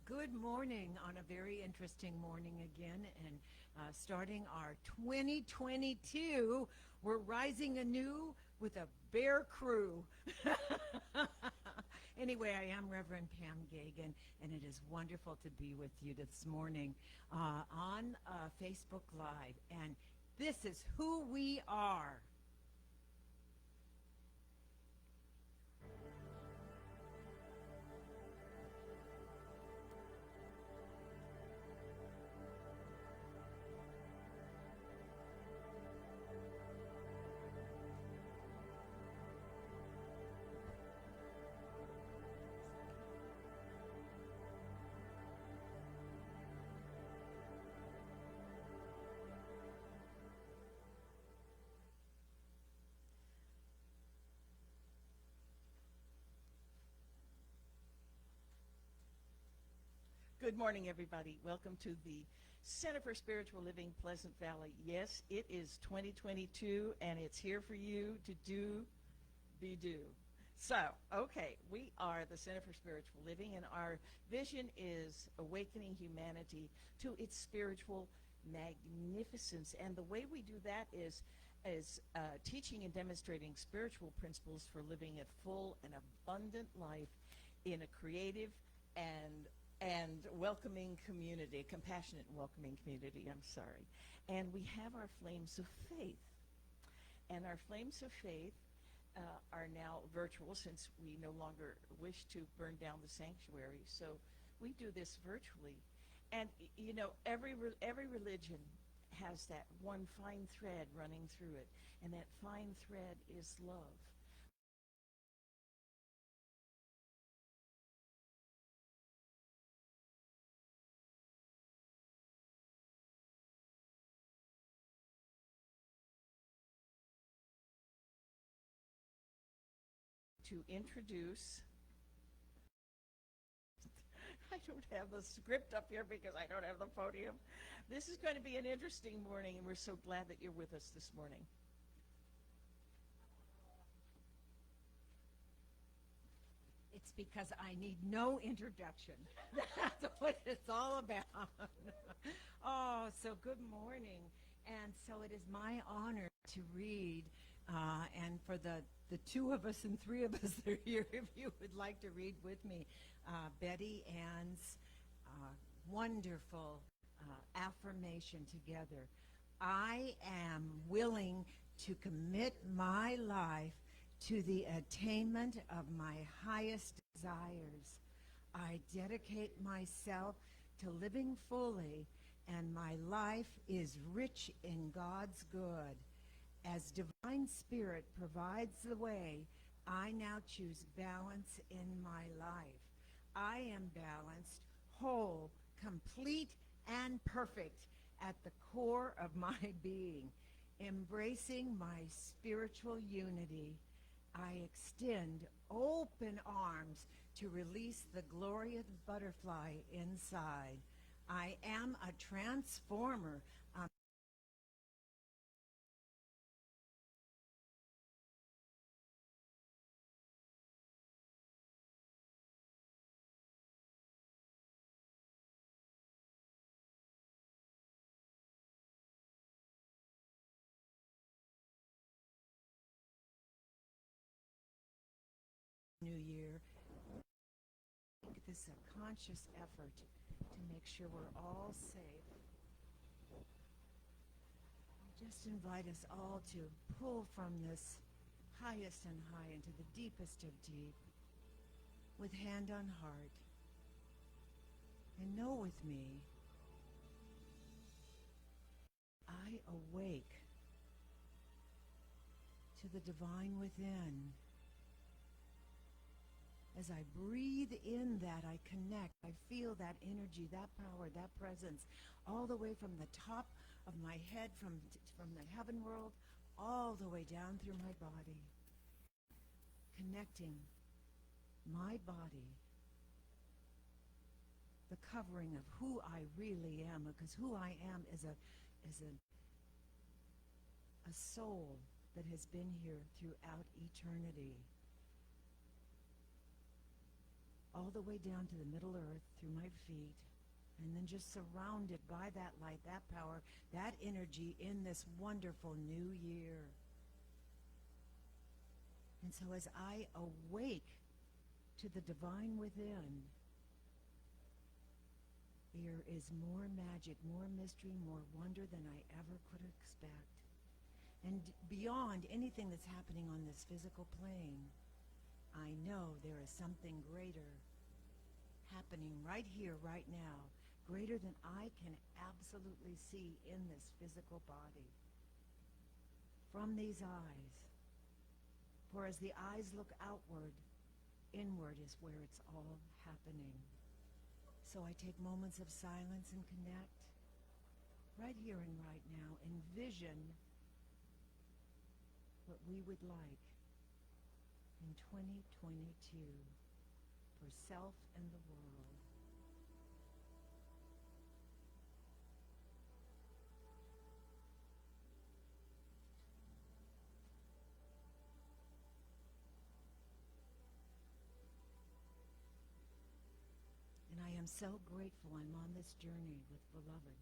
Good morning on a very interesting morning again, and starting our 2022. We're rising anew with a bear crew. Anyway, I am Reverend Pam Geagan, and it is wonderful to be with you this morning on Facebook Live. And this is who we are. Good morning, everybody. Welcome to the Center for Spiritual Living, Pleasant Valley. Yes, it is 2022, and it's here for you to do. So, okay, we are the Center for Spiritual Living, and our vision is awakening humanity to its spiritual magnificence. And the way we do that is teaching and demonstrating spiritual principles for living a full and abundant life in a creative and welcoming community, a compassionate and welcoming community, I'm sorry. And we have our flames of faith. And our flames of faith are now virtual since we no longer wish to burn down the sanctuary. So we do this virtually. And, you know, every religion has that one fine thread running through it. And that fine thread is love. To introduce, I don't have the script up here because I don't have the podium. This is going to be an interesting morning, and we're so glad that you're with us this morning. It's because I need no introduction. That's what it's all about. Oh, so good morning. And so it is my honor to read, and for the two of us and three of us that are here, if you would like to read with me, Betty Ann's wonderful affirmation together. I am willing to commit my life to the attainment of my highest desires. I dedicate myself to living fully, and my life is rich in God's good. As Divine Spirit provides the way, I now choose balance in my life. I am balanced, whole, complete, and perfect at the core of my being. Embracing my spiritual unity, I extend open arms to release the glorious butterfly inside. I am a transformer. New Year. This is a conscious effort to make sure we're all safe. I just invite us all to pull from this highest and high into the deepest of deep with hand on heart. And know with me, I awake to the divine within. As I breathe in that, I connect. I feel that energy, that power, that presence, all the way from the top of my head, from the heaven world, all the way down through my body. Connecting my body, the covering of who I really am, because who I am is a soul that has been here throughout eternity. all the way down to the Middle Earth through my feet, and then just surrounded by that light, that power, that energy in this wonderful new year. And so as I awake to the divine within, there is more magic, more mystery, more wonder than I ever could expect. And beyond anything that's happening on this physical plane, I know there is something greater happening right here, right now, greater than I can absolutely see in this physical body. From these eyes. For as the eyes look outward, inward is where it's all happening. So I take moments of silence and connect right here and right now. Envision what we would like in 2022 for self and the world. And I am so grateful I'm on this journey with beloved.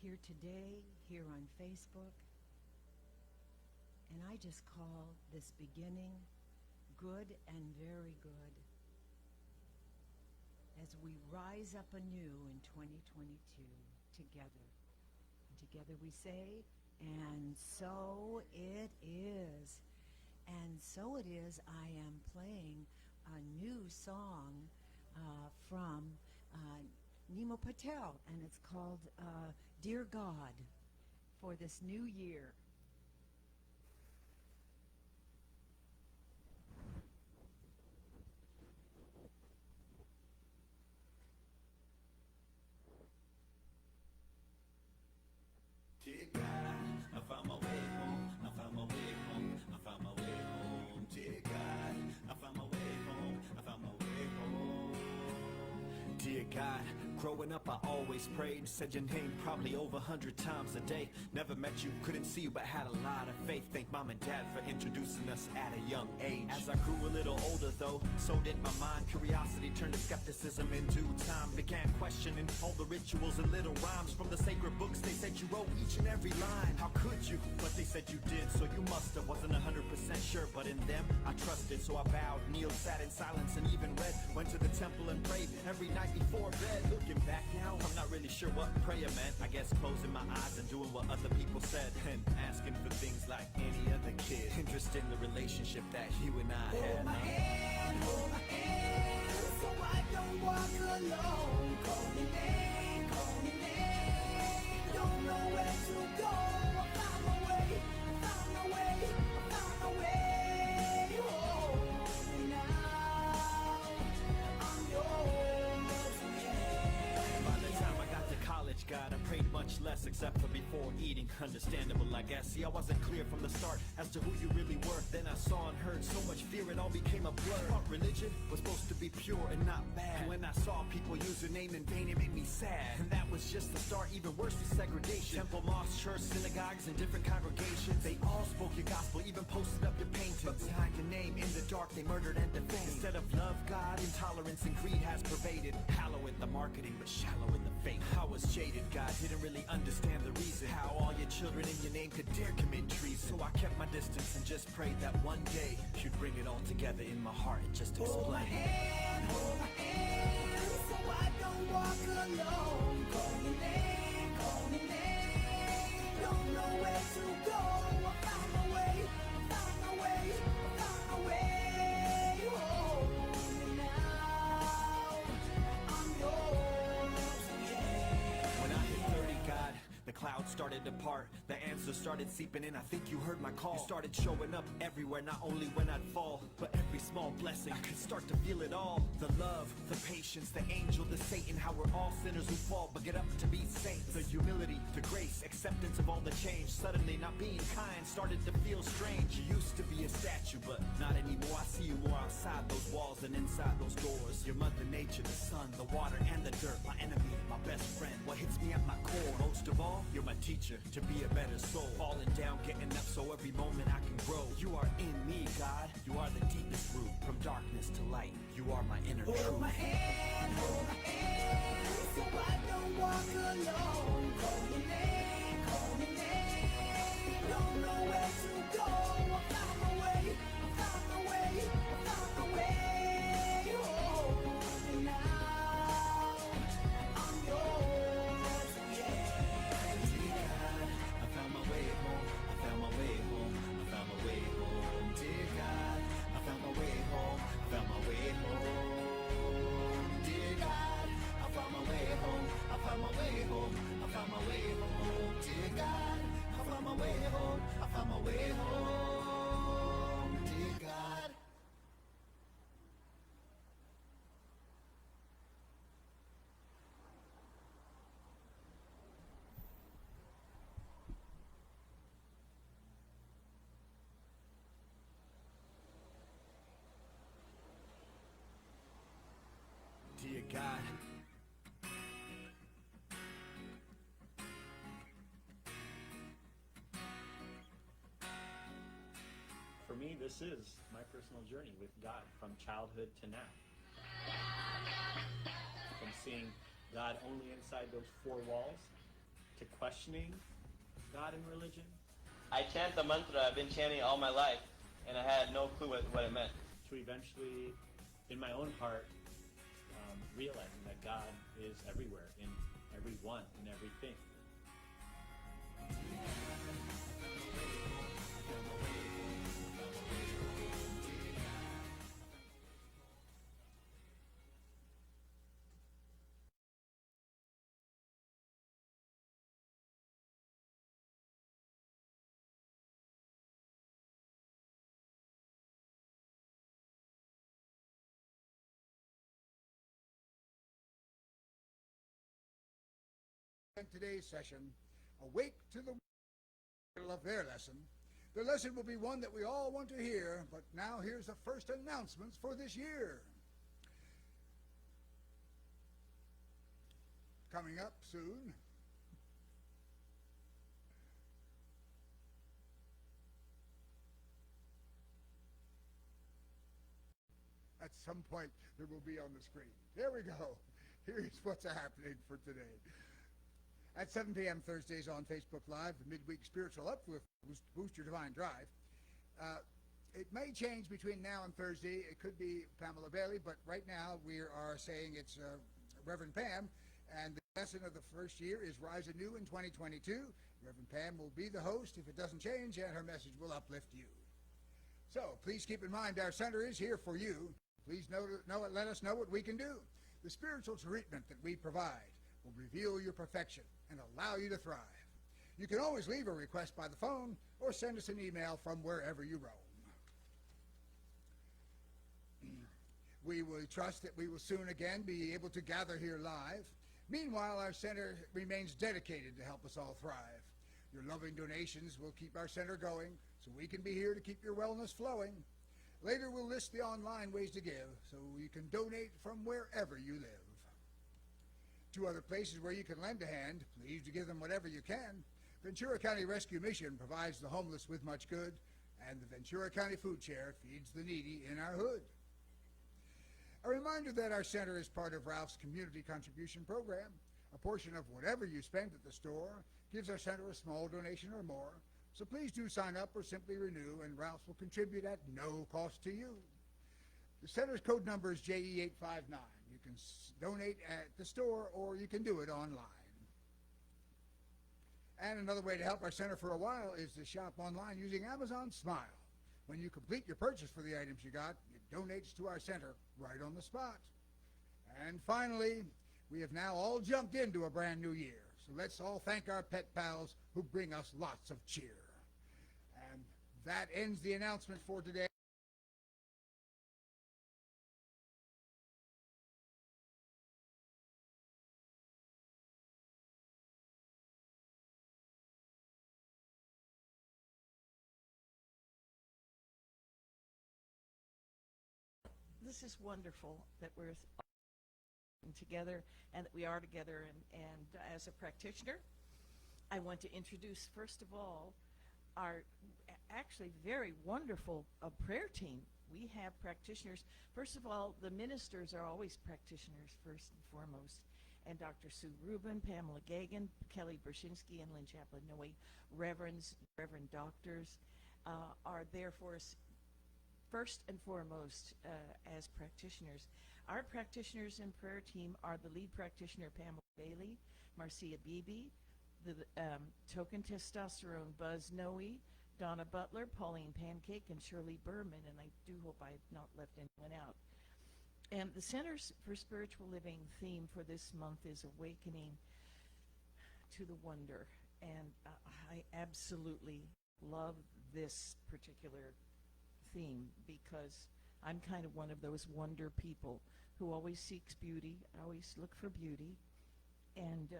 Here today, here on Facebook. And I just call this beginning good and very good as we rise up anew in 2022 together. And together we say, and so it is. And so it is, I am playing a new song from Nemo Patel, and it's called Dear God, for this new year. Dear God, I found my way home, I found my way home, I found my way home. Dear God, I found my way home, I found my way home. Dear God, growing up I always prayed, said your name probably over 100 times a day. Never met you, couldn't see you, but had a lot of faith. Thank mom and dad for introducing us at a young age. As I grew a little older though, so did my mind. Curiosity turned to skepticism in due time. Began questioning all the rituals and little rhymes from the sacred books. They said you wrote each and every line. How could you? But they said you did, so you must have. Wasn't 100% sure, but in them I trusted. So I bowed, kneeled, sat in silence, and even read. Went to the temple and prayed every night before bed. Looking back now, I'm not really sure what prayer meant. I guess closing my eyes and doing what other people said, and asking for things like any other kid. Interested in the relationship that you and I had. Hold my hand, so I don't walk alone. Call me name, don't know where to go. I found my way, found my way, found my way home. And now I'm yours again. By the time I got to college, God, I prayed much less except for before eating. Understandable, I guess. See, I wasn't clear from the start as to who you really were. Then I saw and heard so much fear, it all became a blur. Thought religion was supposed to be pure and not bad. When I saw people use your name in vain, it made me sad. And that was just the start, even worse was segregation. Temple, mosques, church, synagogues, and different congregations. They all spoke your gospel, even posted up your paintings. But behind your name, in the dark, they murdered and defamed. Instead of love, God, intolerance and greed has pervaded. Hallow in the marketing, but shallow in the faith. I was jaded, God, didn't really understand the reason how all your children in your name could dare commit treason. So I kept my distance and just prayed that one day you'd bring it all together in my heart and just explain. Hold my hand, so I don't walk alone. Call me name, don't know where to go. I found my way, found my way, found my way home. And now I'm yours again. When I hit 30, God, the clouds started to part. The answers started seeping in. I think you heard my call. You started showing up everywhere, not only when I'd fall, but every small blessing. I could start to feel it all. The love, the patience, the angel, the Satan. How we're all sinners who fall, but get up to be saints. The humility, the grace, acceptance of all the change. Suddenly not being kind started to feel strange. You used to be a statue, but not anymore. I see you more outside those walls than inside those doors. You're Mother Nature, the sun, the water, and the dirt. My enemy, my best friend. What hits me at my core, most of all, you're my teacher to be a better soul. Falling down, getting up, so every moment I can grow. You are in me, God, you are the deepest root, from darkness to light. You are my inner truth. Hold my hand, so I don't walk alone. Call your name, don't know where to go. I found my way, I found my way, I found my way home. And now I'm yours, yeah. Dear God, I found my way home. I found my way home. I found my way home. Dear God, I found my way home. I found my way home. Dear God, I found my way home. I found my way home. I found my way home. Dear God, I found my way home. I found my way home. Dear God. Dear God, For me, this is my personal journey with God from childhood to now. From seeing God only inside those four walls to questioning God and religion I chant the mantra I've been chanting all my life, and I had no clue what it meant. to eventually, in my own heart, realizing that God is everywhere, in everyone, in everything. In today's session, awake to the title of their lesson. The lesson will be one that we all want to hear, but now here's the first announcements for this year. Coming up soon. At some point, it will be on the screen. There we go. Here's what's happening for today. At 7 p.m. Thursdays on Facebook Live, the Midweek Spiritual Uplift Boost Your Divine Drive. It may change between now and Thursday. It could be Pamella Bailey, but right now we are saying it's Reverend Pam, and the lesson of the first year is Rise Anew in 2022. Reverend Pam will be the host if it doesn't change, and her message will uplift you. So please keep in mind our center is here for you. Please let us know what we can do. The spiritual treatment that we provide will reveal your perfection and allow you to thrive. You can always leave a request by the phone or send us an email from wherever you roam. We will trust that we will soon again be able to gather here live. Meanwhile, our center remains dedicated to help us all thrive. Your loving donations will keep our center going, so we can be here to keep your wellness flowing. Later, we'll list the online ways to give, so you can donate from wherever you live. Two other places where you can lend a hand, please to give them whatever you can. Ventura County Rescue Mission provides the homeless with much good, and the Ventura County Food Share feeds the needy in our hood. A reminder that our center is part of Ralph's Community Contribution Program. A portion of whatever you spend at the store gives our center a small donation or more, so please do sign up or simply renew, and Ralph's will contribute at no cost to you. The center's code number is JE859. You can donate at the store or you can do it online. And another way to help our center for a while is to shop online using Amazon Smile. When you complete your purchase for the items you got, it donates to our center right on the spot. And finally, we have now all jumped into a brand new year. So let's all thank our pet pals who bring us lots of cheer. And that ends the announcement for today. This is wonderful that we're together and that we are together. And as a practitioner, I want to introduce, first of all, our actually very wonderful prayer team. We have practitioners. First of all, the ministers are always practitioners first and foremost. And Dr. Sue Rubin, Pamela Geagan, Kelly Brzezinski, and Lynn Chaplin-Noe, Reverend doctors, are there for us first and foremost as practitioners. Our practitioners in prayer team are the lead practitioner, Pamela Bailey, Marcia Beebe, the token testosterone, Buzz Noe, Donna Butler, Pauline Pancake, and Shirley Berman, and I do hope I've not left anyone out. And the Centers for Spiritual Living theme for this month is Awakening to the Wonder. And I absolutely love this particular theme because I'm kind of one of those wonder people who always seeks beauty, always look for beauty. And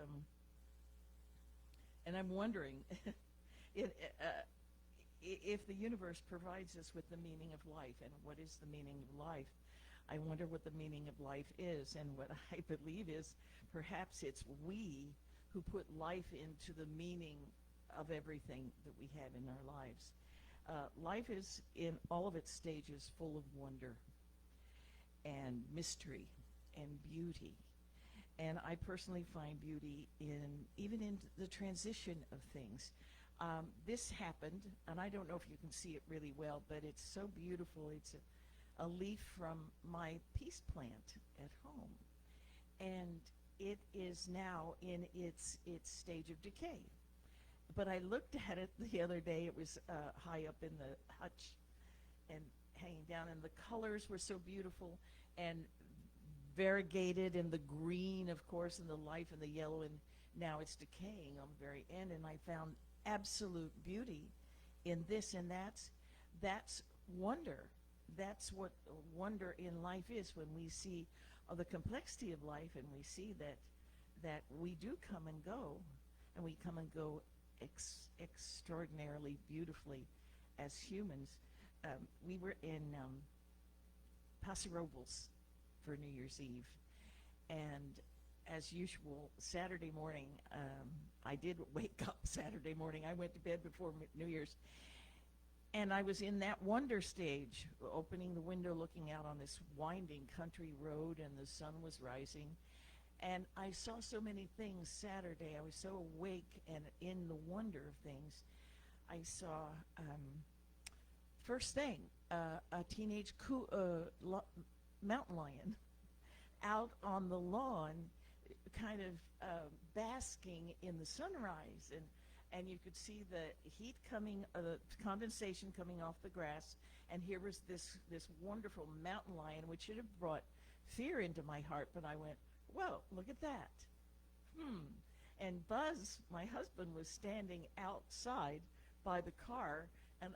I'm wondering if the universe provides us with the meaning of life, and what is the meaning of life? I wonder what the meaning of life is, and what I believe is perhaps it's we who put life into the meaning of everything that we have in our lives. Life is, in all of its stages, full of wonder and mystery and beauty. And I personally find beauty even in the transition of things. This happened, and I don't know if you can see it really well, but it's so beautiful. It's a leaf from my peace plant at home, and it is now in its stage of decay. But I looked at it the other day. It was high up in the hutch and hanging down, and the colors were so beautiful and variegated, and the green, of course, and the life, and the yellow, and now it's decaying on the very end. And I found absolute beauty in this, and that's wonder. That's what wonder in life is, when we see the complexity of life, and we see that we do come and go, and we come and go extraordinarily beautifully as humans. We were in Paso Robles for New Year's Eve, and as usual, Saturday morning, I did wake up Saturday morning. I went to bed before New Year's, and I was in that wonder stage, opening the window, looking out on this winding country road, and the sun was rising. And I saw so many things Saturday. I was so awake and in the wonder of things. I saw, first thing, a teenage mountain lion out on the lawn, kind of basking in the sunrise. And you could see the heat coming, the condensation coming off the grass, and here was this wonderful mountain lion, which should have brought fear into my heart, but I went, whoa, look at that. And Buzz, my husband, was standing outside by the car, and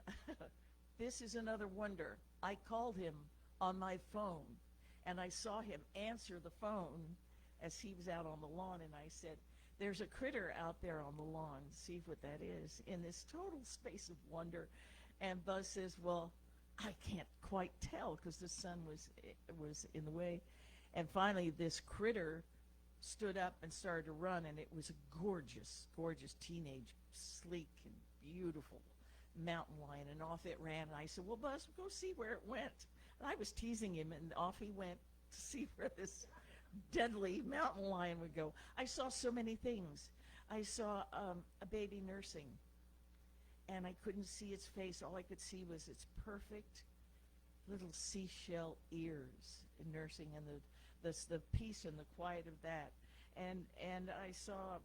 this is another wonder. I called him on my phone, and I saw him answer the phone as he was out on the lawn, and I said, there's a critter out there on the lawn. See what that is, in this total space of wonder. And Buzz says, well, I can't quite tell because the sun was in the way. And finally, this critter stood up and started to run, and it was a gorgeous, gorgeous teenage, sleek and beautiful mountain lion, and off it ran. And I said, well, Buzz, go see where it went. And I was teasing him, and off he went to see where this deadly mountain lion would go. I saw so many things. I saw a baby nursing, and I couldn't see its face. All I could see was its perfect little seashell ears nursing, and the peace and the quiet of that. And I saw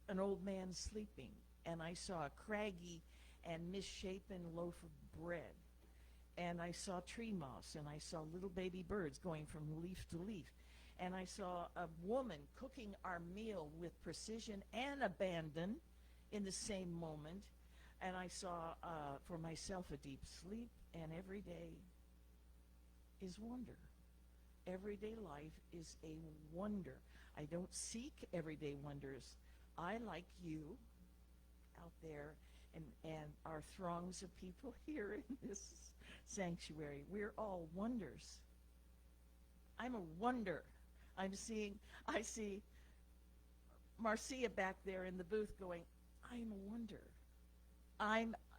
an old man sleeping, and I saw a craggy and misshapen loaf of bread. And I saw tree moss, and I saw little baby birds going from leaf to leaf. And I saw a woman cooking our meal with precision and abandon in the same moment. And I saw for myself a deep sleep, and every day is wonder. Everyday life is a wonder. I don't seek everyday wonders. I, like you, out there, and our throngs of people here in this sanctuary, we're all wonders. I'm a wonder. I see Marcia back there in the booth going, I'm a wonder.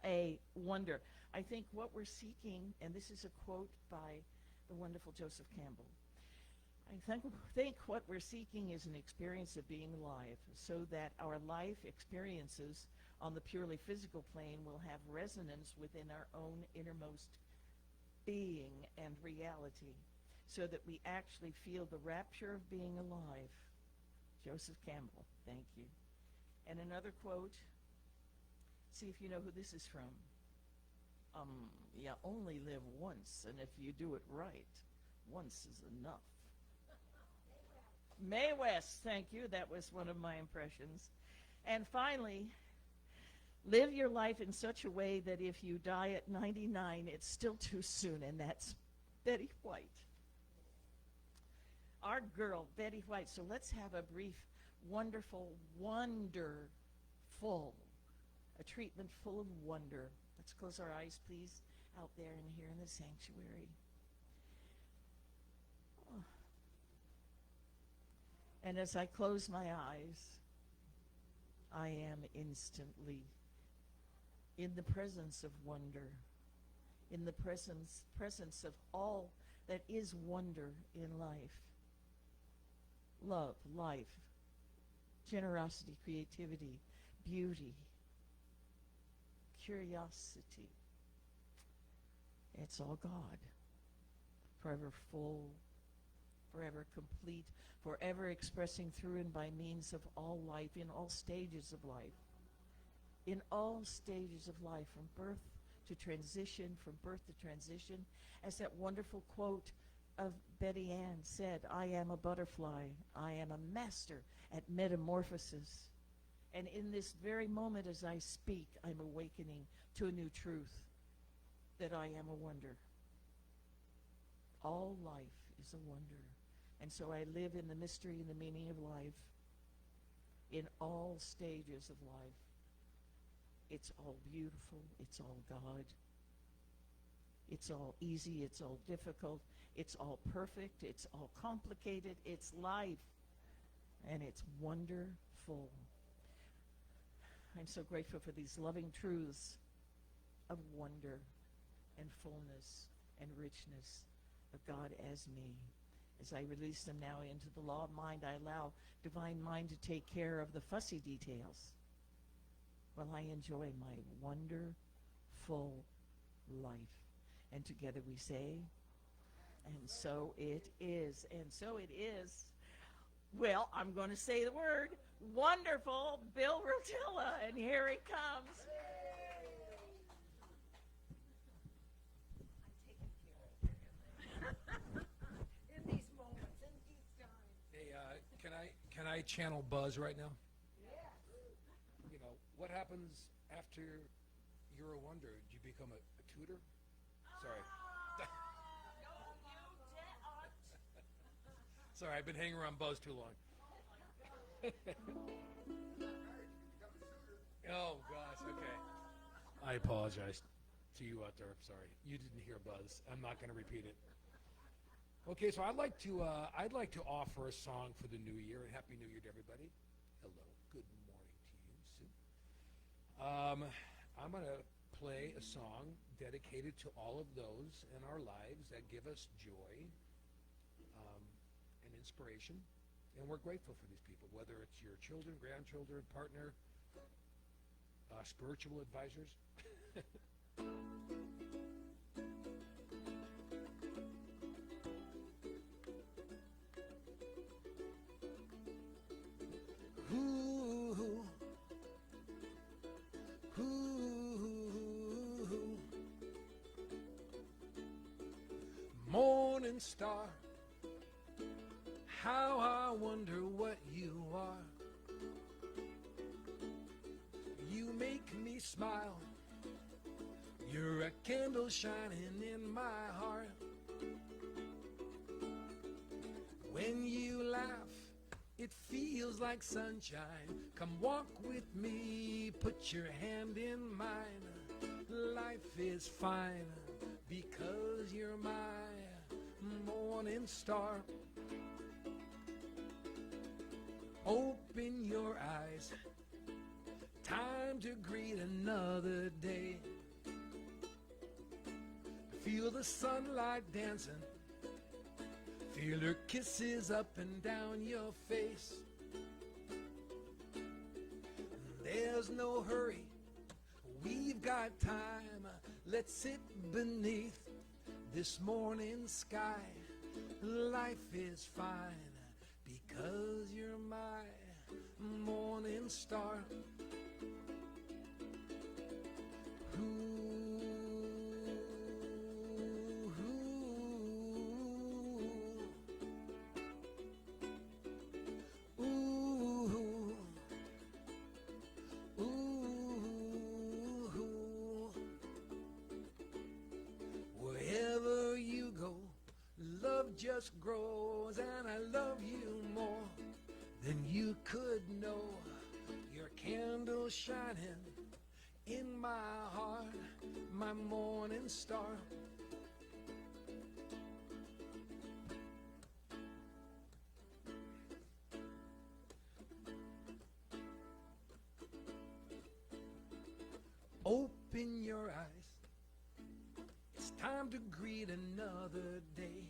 a wonder. I think what we're seeking, and this is a quote by the wonderful Joseph Campbell, I think what we're seeking is an experience of being alive, so that our life experiences on the purely physical plane will have resonance within our own innermost being and reality, so that we actually feel the rapture of being alive. Joseph Campbell, thank you. And another quote, see if you know who this is from. You only live once, and if you do it right, once is enough. Mae West, thank you. That was one of my impressions. And finally, live your life in such a way that if you die at 99, it's still too soon, and that's Betty White. Our girl, Betty White. So let's have a brief, wonderful, wonderful, a treatment full of wonder. Let's close our eyes, please, out there and here in the sanctuary. Oh. And as I close my eyes, I am instantly in the presence of wonder, in the presence of all that is wonder in life. Love, life, generosity, creativity, beauty, curiosity. It's all God. Forever full, forever complete, forever expressing through and by means of all life, in all stages of life. In all stages of life, from birth to transition, from birth to transition. As that wonderful quote of Betty Ann said, I am a butterfly. I am a master at metamorphosis. And in this very moment as I speak, I'm awakening to a new truth, that I am a wonder. All life is a wonder. And so I live in the mystery and the meaning of life, in all stages of life. It's all beautiful. It's all God. It's all easy. It's all difficult. It's all perfect. It's all complicated. It's life. And it's wonderful. I'm so grateful for these loving truths of wonder and fullness and richness of God as me. As I release them now into the law of mind, I allow divine mind to take care of the fussy details while I enjoy my wonderful life. And together we say, and so it is. And so it is. Well, I'm going to say the word, wonderful Bill Rotella, and here it comes. In these moments, in these times. Hey, can I channel Buzz right now? You know, what happens after you're a wonder? Do you become a tutor? Sorry. Sorry, I've been hanging around Buzz too long. Oh, gosh, okay. I apologize to you out there. I'm sorry. You didn't hear Buzz. I'm not going to repeat it. Okay, so I'd like to offer a song for the new year, and Happy New Year to everybody. Hello, good morning to you, Sue. I'm going to play a song dedicated to all of those in our lives that give us joy and inspiration, and we're grateful for these people, whether it's your children, grandchildren, partner, spiritual advisors. Morning star, how I wonder what you are. You make me smile. You're a candle shining in my heart. When you laugh, it feels like sunshine. Come walk with me, put your hand in mine. Life is fine because you're my morning star. Open your eyes, time to greet another day. Feel the sunlight dancing. Feel her kisses up and down your face. There's no hurry, we've got time. Let's sit beneath this morning sky. Life is fine because you're my morning star. Wherever you go, love just grows, and I love you more than you could know. Your candle shining in my heart, my morning star. Open your eyes, it's time to greet another day.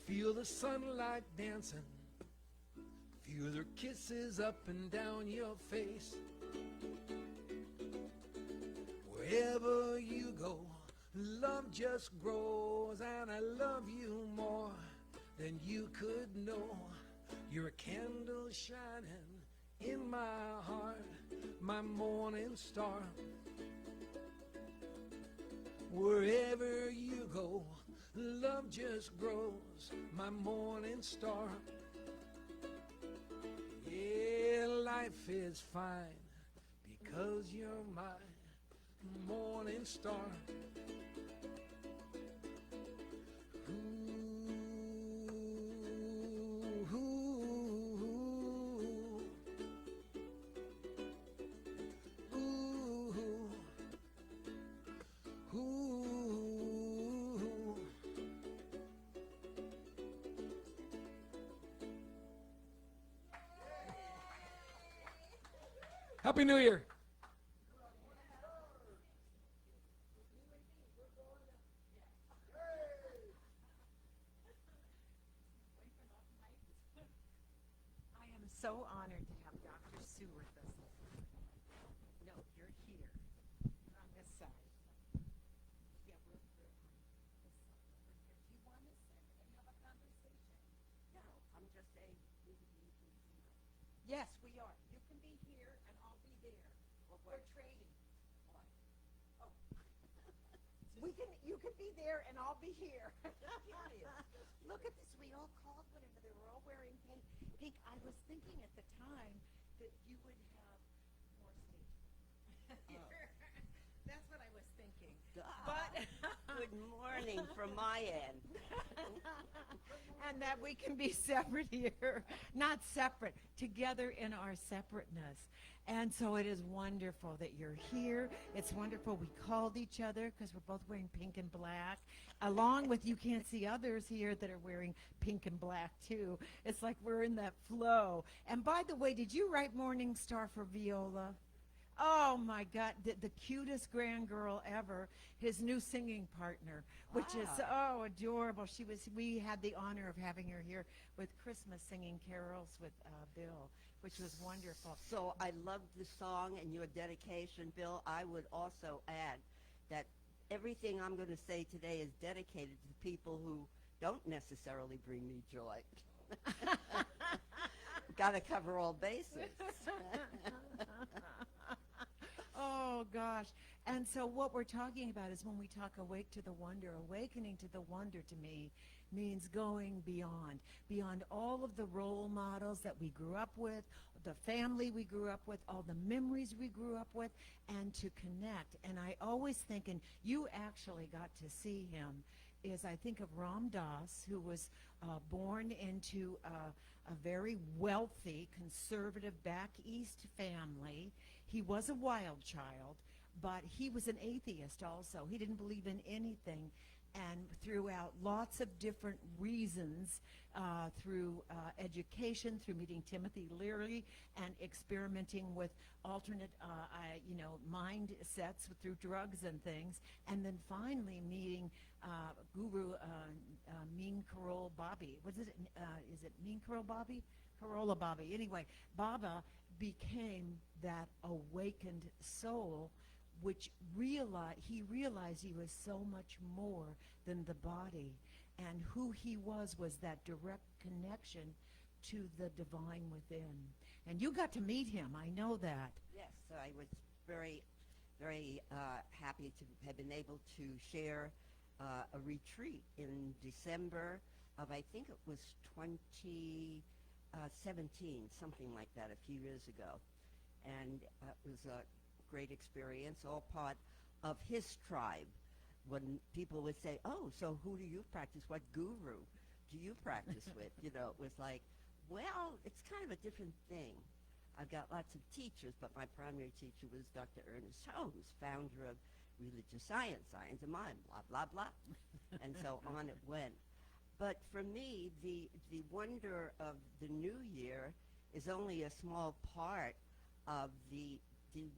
Feel the sunlight dancing, feel her kisses up and down your face. Wherever you go, love just grows, and I love you more than you could know. You're a candle shining in my heart, my morning star. Wherever you go, love just grows, my morning star. Yeah, life is fine because you're my morning star. Happy New Year. I am so honored to have Dr. Sue with us. No, you're here on this side. Yeah, we're this side. Do you want to sit and have a conversation? No, I'm just saying. Yes, we are. You can be here and I'll be there. We're trading. What? Oh. You can be there and I'll be here. Look at this. We all called one another. We're all wearing pink. I was thinking at the time that you would have more stage. That's what I was thinking. But Good morning from my end. and that we can be separate here, not separate, together in our separateness. And so it is wonderful that you're here. It's wonderful we called each other because we're both wearing pink and black, along with you can't see others here that are wearing pink and black too. It's like we're in that flow. And by the way, did you write Morning Star for Viola? Oh my God, the cutest grand girl ever, his new singing partner, which is adorable. We had the honor of having her here with Christmas singing carols with Bill, which was wonderful. So I loved the song and your dedication, Bill. I would also add that everything I'm going to say today is dedicated to people who don't necessarily bring me joy. Got to cover all bases. Oh, gosh. And so what we're talking about is when we talk awake to the wonder, awakening to the wonder to me means going beyond all of the role models that we grew up with, the family we grew up with, all the memories we grew up with, and to connect. And I always think, and you actually got to see him, is I think of Ram Dass, who was born into a very wealthy, conservative, back east family. He was a wild child, but he was an atheist also. He didn't believe in anything. and throughout lots of different reasons, through education, through meeting Timothy Leary, and experimenting with alternate, mindsets through drugs and things, and then finally meeting Guru Mean Karol Bobby. What is it? Is it Mean Karol Bobby? Karola Bobby. Anyway, Baba became that awakened soul, which he realized he was so much more than the body, and who he was that direct connection to the divine within. And you got to meet him, I know that. Yes, so I was very, very happy to have been able to share a retreat in December of, I think it was 2017, something like that, a few years ago. And it was a great experience, all part of his tribe. When people would say, oh, so who do you practice? What guru do you practice with? It was like, well, it's kind of a different thing. I've got lots of teachers, but my primary teacher was Dr. Ernest Holmes, founder of Religious Science of Mind, blah, blah, blah. And so on it went. But for me, the wonder of the new year is only a small part of the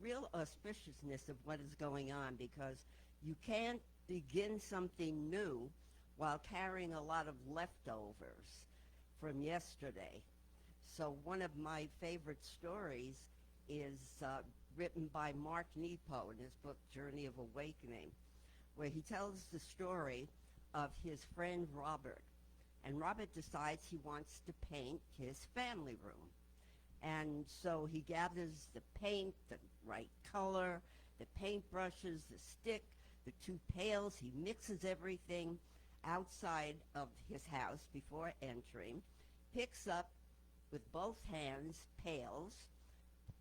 real auspiciousness of what is going on, because you can't begin something new while carrying a lot of leftovers from yesterday. So one of my favorite stories is written by Mark Nepo in his book Journey of Awakening, where he tells the story of his friend Robert. And Robert decides he wants to paint his family room. And so he gathers the paint, the right color, the paintbrushes, the stick, the 2 pails. He mixes everything outside of his house before entering, picks up with both hands pails,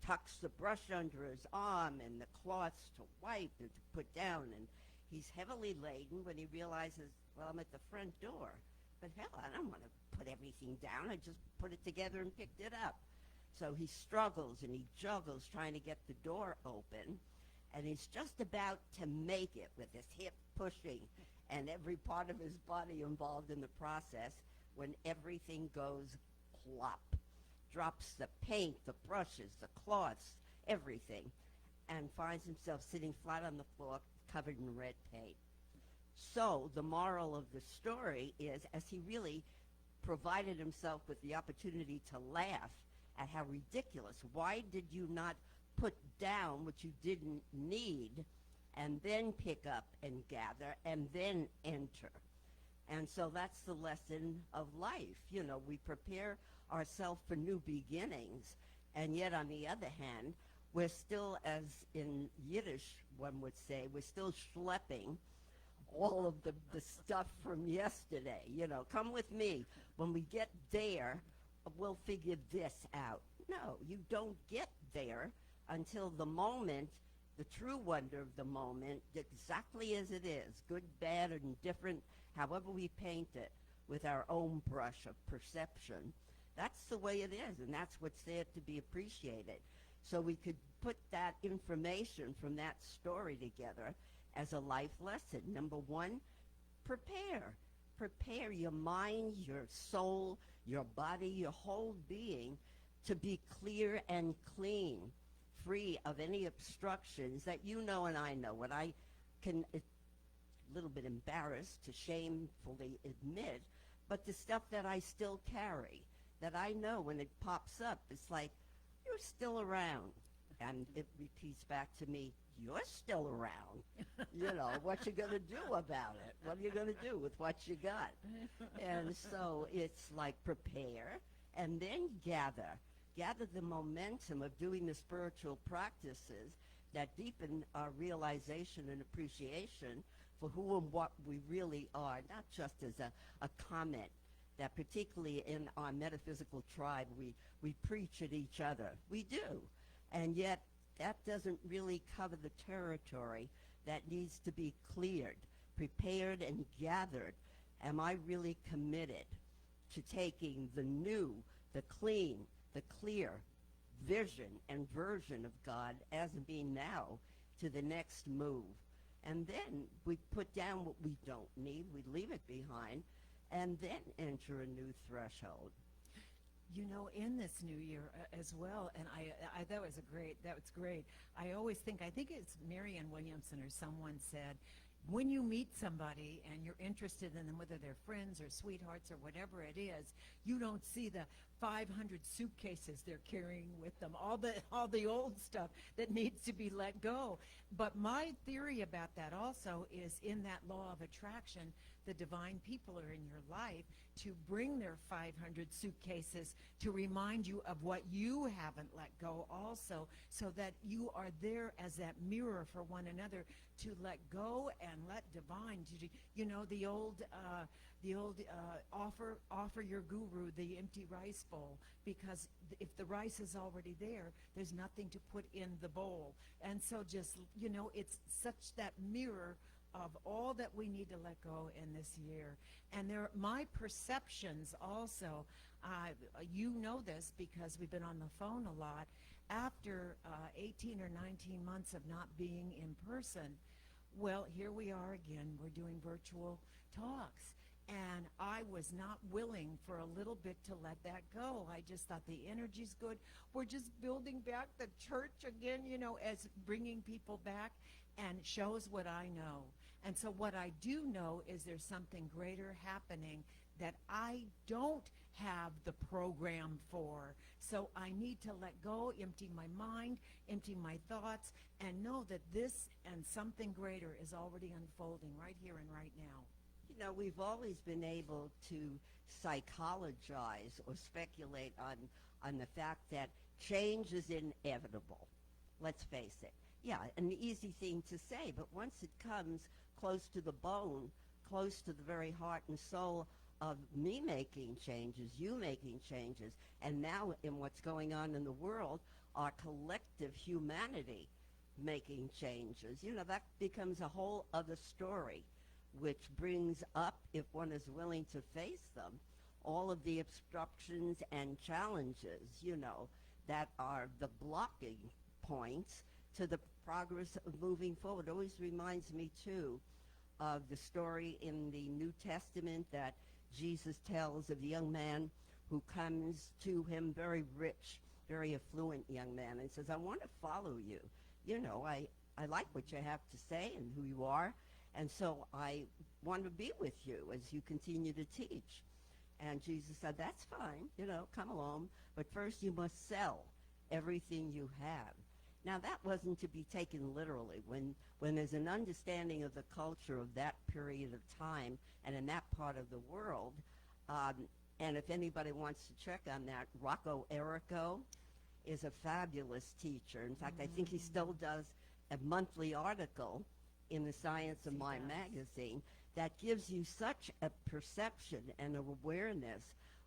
tucks the brush under his arm and the cloths to wipe and to put down. And he's heavily laden when he realizes, well, I'm at the front door. But hell, I don't want to put everything down. I just put it together and picked it up. So he struggles and he juggles trying to get the door open, and he's just about to make it with his hip pushing and every part of his body involved in the process, when everything goes plop. Drops the paint, the brushes, the cloths, everything, and finds himself sitting flat on the floor covered in red paint. So the moral of the story is, as he really provided himself with the opportunity to laugh at how ridiculous, why did you not put down what you didn't need and then pick up and gather and then enter? And so that's the lesson of life. We prepare ourselves for new beginnings, and yet on the other hand, we're still, as in Yiddish one would say, we're still schlepping all of the stuff from yesterday. Come with me. When we get there, we'll figure this out. No, you don't get there until the moment, the true wonder of the moment, exactly as it is, good, bad, and indifferent, however we paint it with our own brush of perception. That's the way it is, and that's what's there to be appreciated. So we could put that information from that story together as a life lesson. Number one, prepare. Prepare your mind, your soul, your body, your whole being to be clear and clean, free of any obstructions that you know and I know. What I can, a little bit embarrassed to shamefully admit, but the stuff that I still carry, that I know when it pops up, it's like, you're still around. And it repeats back to me, you're still around. What you going to do about it? What are you going to do with what you got? And so it's like prepare and then gather. Gather the momentum of doing the spiritual practices that deepen our realization and appreciation for who and what we really are, not just as a comment that particularly in our metaphysical tribe we preach at each other. We do. And yet that doesn't really cover the territory that needs to be cleared, prepared, and gathered. Am I really committed to taking the new, the clean, the clear vision and version of God as being now to the next move? And then we put down what we don't need, we leave it behind, and then enter a new threshold. You know, in this new year as well, and I that was great. I always think, I think it's Marianne Williamson or someone said, when you meet somebody and you're interested in them, whether they're friends or sweethearts or whatever it is, you don't see the 500 suitcases they're carrying with them, all the old stuff that needs to be let go. But my theory about that also is, in that law of attraction, the divine people are in your life to bring their 500 suitcases to remind you of what you haven't let go also, so that you are there as that mirror for one another to let go and let divine, you know, the old offer your guru the empty rice bowl, because if the rice is already there, there's nothing to put in the bowl. And so just, you know, it's such that mirror of all that we need to let go in this year. And my perceptions also, you know this because we've been on the phone a lot, after 18 or 19 months of not being in person, well, here we are again, we're doing virtual talks. And I was not willing for a little bit to let that go. I just thought the energy's good. We're just building back the church again, you know, as bringing people back, and shows what I know. And so what I do know is there's something greater happening that I don't have the program for. So I need to let go, empty my mind, empty my thoughts, and know that this and something greater is already unfolding right here and right now. You know, we've always been able to psychologize or speculate on the fact that change is inevitable. Let's face it. Yeah, an easy thing to say, but once it comes close to the bone, close to the very heart and soul of me making changes, you making changes, and now in what's going on in the world, our collective humanity making changes, you know, that becomes a whole other story, which brings up, if one is willing to face them, all of the obstructions and challenges, you know, that are the blocking points to the progress of moving forward. It always reminds me, too, of the story in the New Testament that Jesus tells of the young man who comes to him, very rich, very affluent young man, and says, I want to follow you. You know, I like what you have to say and who you are, and so I want to be with you as you continue to teach. And Jesus said, that's fine, you know, come along, but first you must sell everything you have. Now, that wasn't to be taken literally. When there's an understanding of the culture of that period of time and in that part of the world, and if anybody wants to check on that, Rocco Errico is a fabulous teacher. In fact, I think he still does a monthly article in the Science of Mind magazine that gives you such a perception and an awareness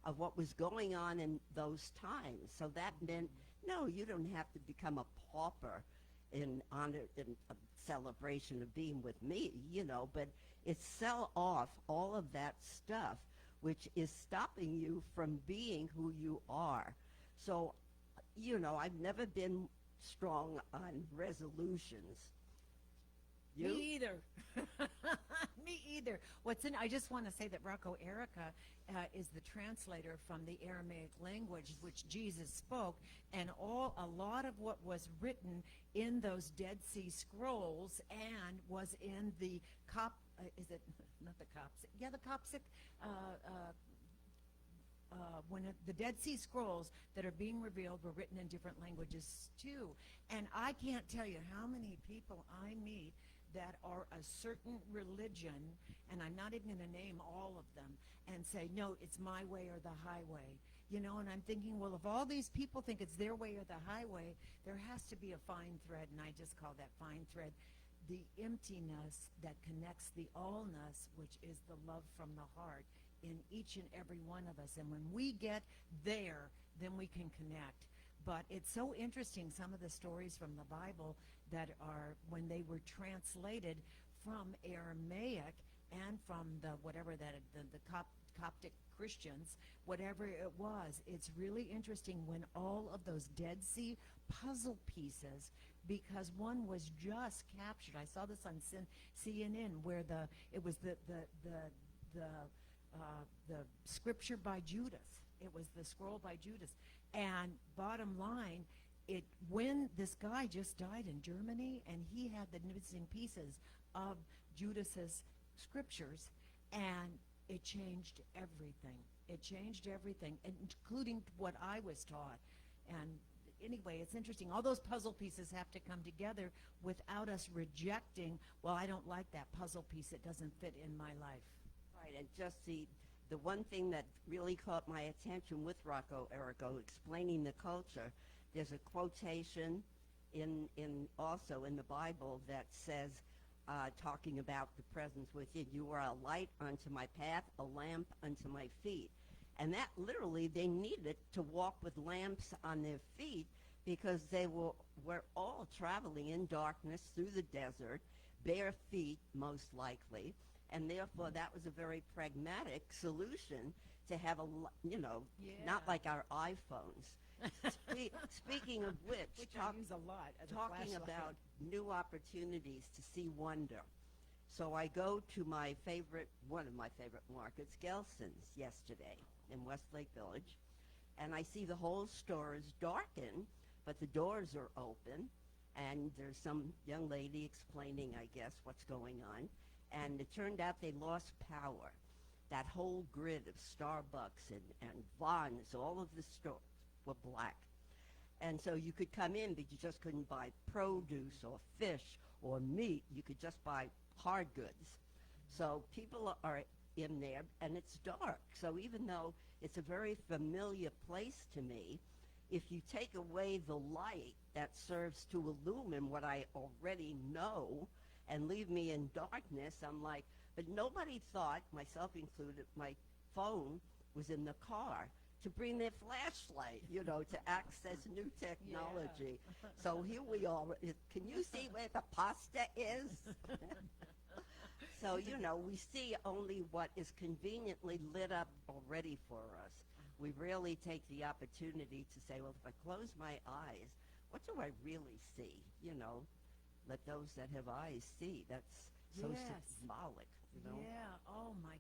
of what was going on in those times. So that meant, no, you don't have to become a pauper in honor, in a celebration of being with me, you know, but it's sell off all of that stuff which is stopping you from being who you are. So, you know, I've never been strong on resolutions. You? Me either. Me either. I just want to say that Rocco Errico is the translator from the Aramaic language, which Jesus spoke, and a lot of what was written in those Dead Sea Scrolls and was in the Coptic, the Dead Sea Scrolls that are being revealed were written in different languages too. And I can't tell you how many people I meet that are a certain religion, and I'm not even going to name all of them, and say, no, it's my way or the highway. You know, and I'm thinking, well, if all these people think it's their way or the highway, there has to be a fine thread, and I just call that fine thread the emptiness that connects the allness, which is the love from the heart in each and every one of us. And when we get there, then we can connect. But it's so interesting, some of the stories from the Bible that are, when they were translated from Aramaic and from the Coptic Christians, whatever it was. It's really interesting when all of those Dead Sea puzzle pieces, because one was just captured. I saw this on CNN where it was the scripture by Judas. It was the scroll by Judas. And bottom line, when this guy just died in Germany, and he had the missing pieces of Judas's scriptures, and it changed everything. It changed everything, including what I was taught. And anyway, it's interesting. All those puzzle pieces have to come together without us rejecting, well, I don't like that puzzle piece. It doesn't fit in my life. Right, and just the one thing that really caught my attention with Rocco Errico explaining the culture, there's a quotation also in the Bible that says, talking about the presence within, you are a light unto my path, a lamp unto my feet. And that literally, they needed to walk with lamps on their feet because they were all traveling in darkness through the desert, bare feet most likely, and therefore that was a very pragmatic solution to have not like our iPhones. Speaking of which I use a lot as talking a flashlight. about new opportunities to see wonder. So I go to one of my favorite markets, Gelson's, yesterday in Westlake Village, and I see the whole store is darkened, but the doors are open, and there's some young lady explaining, I guess, what's going on, and it turned out they lost power. That whole grid of Starbucks and Vons, all of the stores were black. And so you could come in, but you just couldn't buy produce or fish or meat. You could just buy hard goods. So people are in there, and it's dark. So even though it's a very familiar place to me, if you take away the light that serves to illumine what I already know and leave me in darkness, I'm like, but nobody thought, myself included, my phone was in the car, to bring their flashlight, to access new technology. Yeah. So here we are. Can you see where the pasta is? So, we see only what is conveniently lit up already for us. We rarely take the opportunity to say, well, if I close my eyes, what do I really see? Let those that have eyes see. That's so Yes. symbolic, Yeah. Oh my.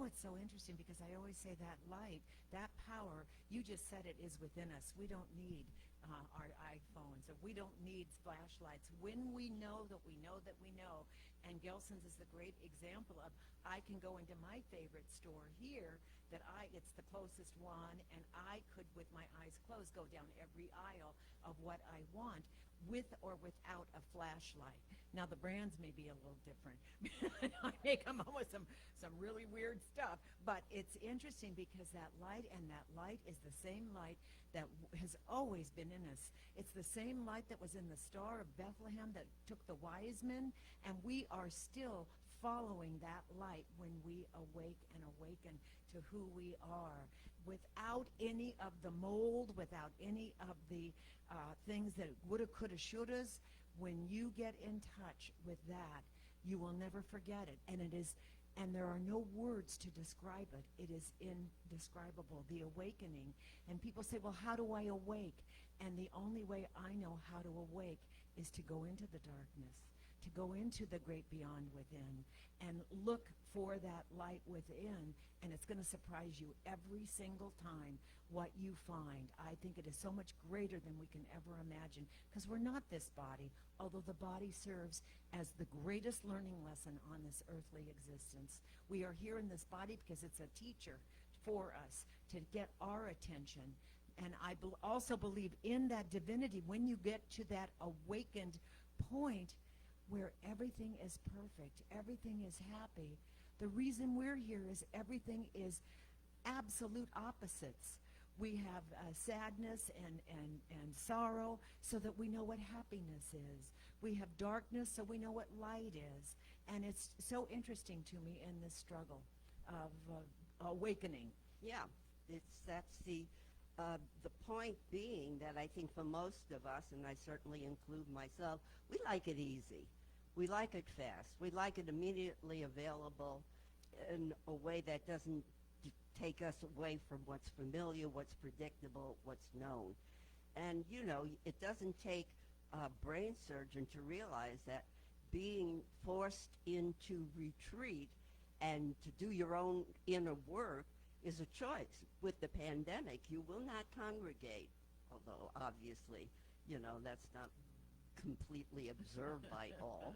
It's so interesting because I always say that light, that power, you just said it is within us. We don't need our iPhones, or we don't need flashlights. When we know that we know that we know, and Gelson's is the great example of, I can go into my favorite store here it's the closest one, and I could, with my eyes closed, go down every aisle of what I want with or without a flashlight. Now, the brands may be a little different. I may come up with some really weird stuff, but it's interesting because that light is the same light that has always been in us. It's the same light that was in the Star of Bethlehem that took the wise men, and we are still following that light when we awake and awaken to who we are, without any of the mold, without any of the things that woulda, coulda, shouldas. When you get in touch with that, you will never forget it. And there are no words to describe it. It is indescribable, the awakening. And people say, well, how do I awake? And the only way I know how to awake is to go into the darkness, to go into the great beyond within, and look for that light within, and it's going to surprise you every single time what you find. I think it is so much greater than we can ever imagine, because we're not this body, although the body serves as the greatest learning lesson on this earthly existence. We are here in this body because it's a teacher for us to get our attention. And I also believe in that divinity. When you get to that awakened point where everything is perfect, everything is happy, the reason we're here is everything is absolute opposites. We have sadness and sorrow so that we know what happiness is. We have darkness so we know what light is. And it's so interesting to me in this struggle of awakening. Yeah, that's the point being that I think for most of us, and I certainly include myself, we like it easy. We like it fast. We like it immediately available in a way that doesn't take us away from what's familiar, what's predictable, what's known. And, you know, it doesn't take a brain surgeon to realize that being forced into retreat and to do your own inner work is a choice. With the pandemic, you will not congregate, although obviously, you know, that's not completely observed by all.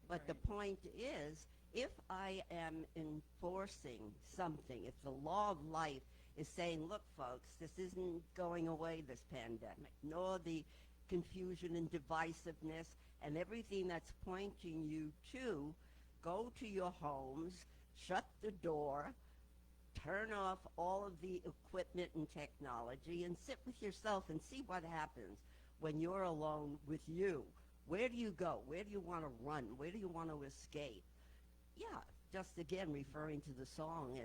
But the point is, if I am enforcing something, if the law of life is saying, look, folks, this isn't going away, this pandemic, nor the confusion and divisiveness and everything that's pointing you to, go to your homes, shut the door, turn off all of the equipment and technology, and sit with yourself and see what happens when you're alone with you. Where do you go? Where do you want to run? Where do you want to escape? Yeah, just again referring to the song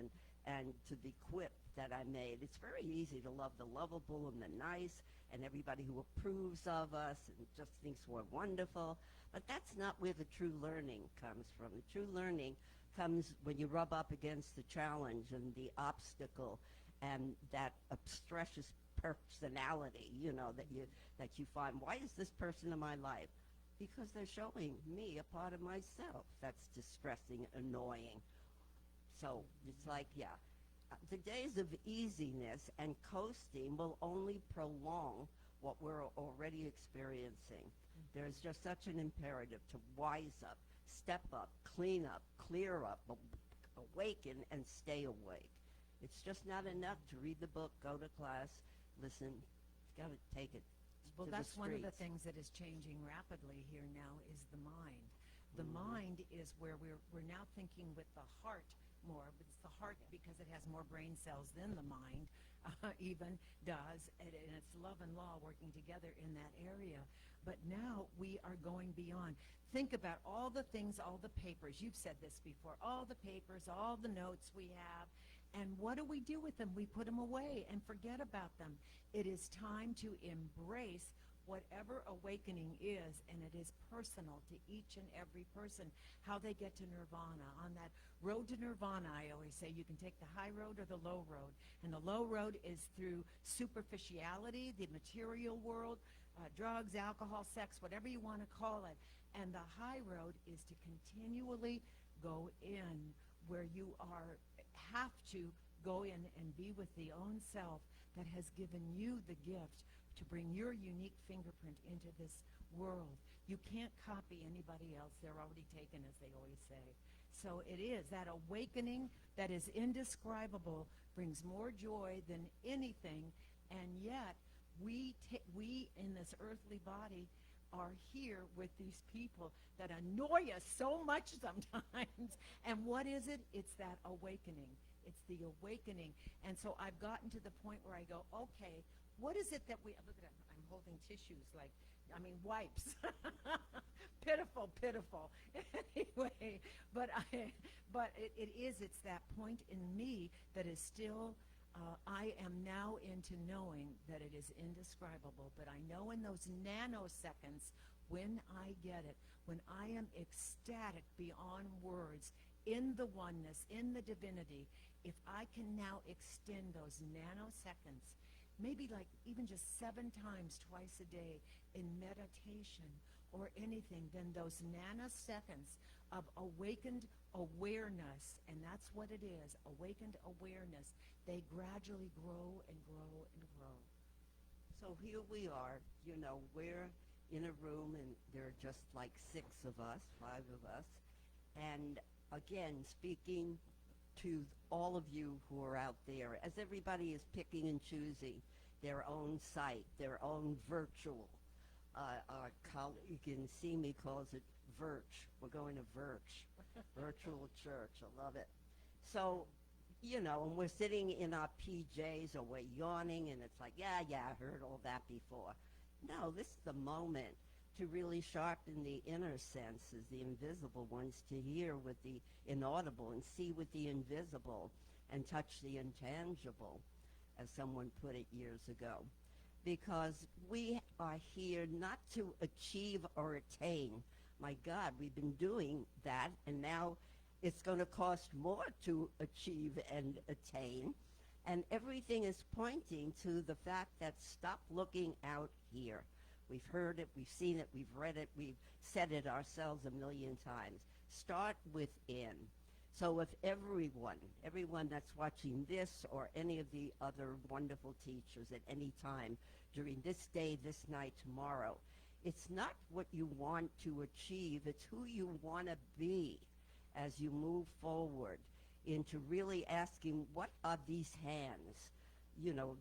and to the quip that I made. It's very easy to love the lovable and the nice and everybody who approves of us and just thinks we're wonderful. But that's not where the true learning comes from. The true learning comes when you rub up against the challenge and the obstacle and that obstreperous personality, you know, that you find, why is this person in my life? Because they're showing me a part of myself that's distressing, annoying. So it's like, yeah, the days of easiness and coasting will only prolong what we're already experiencing. There's just such an imperative to wise up, step up, clean up, clear up, awaken, and stay awake. It's just not enough to read the book, go to class, listen. You've got to take it. Well, to that's the one of the streets. things that is changing rapidly here now is the mind. The mind is where we're now thinking with the heart more, but it's the heart because it has more brain cells than the mind even does, and it's love and law working together in that area. But now we are going beyond. Think about all the things, all the papers. You've said this before. All the papers, all the notes we have. And what do we do with them? We put them away and forget about them. It is time to embrace whatever awakening is, and it is personal to each and every person, how they get to nirvana. On that road to nirvana, I always say, you can take the high road or the low road. And the low road is through superficiality, the material world, drugs, alcohol, sex, whatever you want to call it. And the high road is to continually go in where you have to go in and be with the own self that has given you the gift to bring your unique fingerprint into this world. You can't copy anybody else. They're already taken, as they always say. So it is that awakening that is indescribable, brings more joy than anything, and yet we in this earthly body are here with these people that annoy us so much sometimes. And what is it? It's that awakening. It's the awakening. And so I've gotten to the point where I go, okay, what is it that we, look at it, I'm holding tissues like, wipes. Pitiful, pitiful. Anyway, it's that point in me that is still, I am now into knowing that it is indescribable, but I know in those nanoseconds when I get it, when I am ecstatic beyond words, in the oneness, in the divinity, if I can now extend those nanoseconds, maybe like even just 7 times twice a day in meditation or anything, then those nanoseconds of awakened awareness, and that's what it is, awakened awareness, they gradually grow and grow and grow. So here we are, we're in a room and there are just like 6 of us, 5 of us, and again, speaking to all of you who are out there, as everybody is picking and choosing their own site, their own virtual. Our colleague in Simi calls it Virch. We're going to Virch, virtual church. I love it. So, and we're sitting in our PJs or we're yawning and it's like, yeah, I heard all that before. No, this is the moment to really sharpen the inner senses, the invisible ones, to hear with the inaudible and see with the invisible and touch the intangible, as someone put it years ago. Because we are here not to achieve or attain. My God, we've been doing that, and now it's going to cost more to achieve and attain. And everything is pointing to the fact that stop looking out here. We've heard it, we've seen it, we've read it, we've said it ourselves a million times. Start within. So if everyone that's watching this or any of the other wonderful teachers at any time during this day, this night, tomorrow, it's not what you want to achieve, it's who you want to be as you move forward into really asking, what are these hands? You know,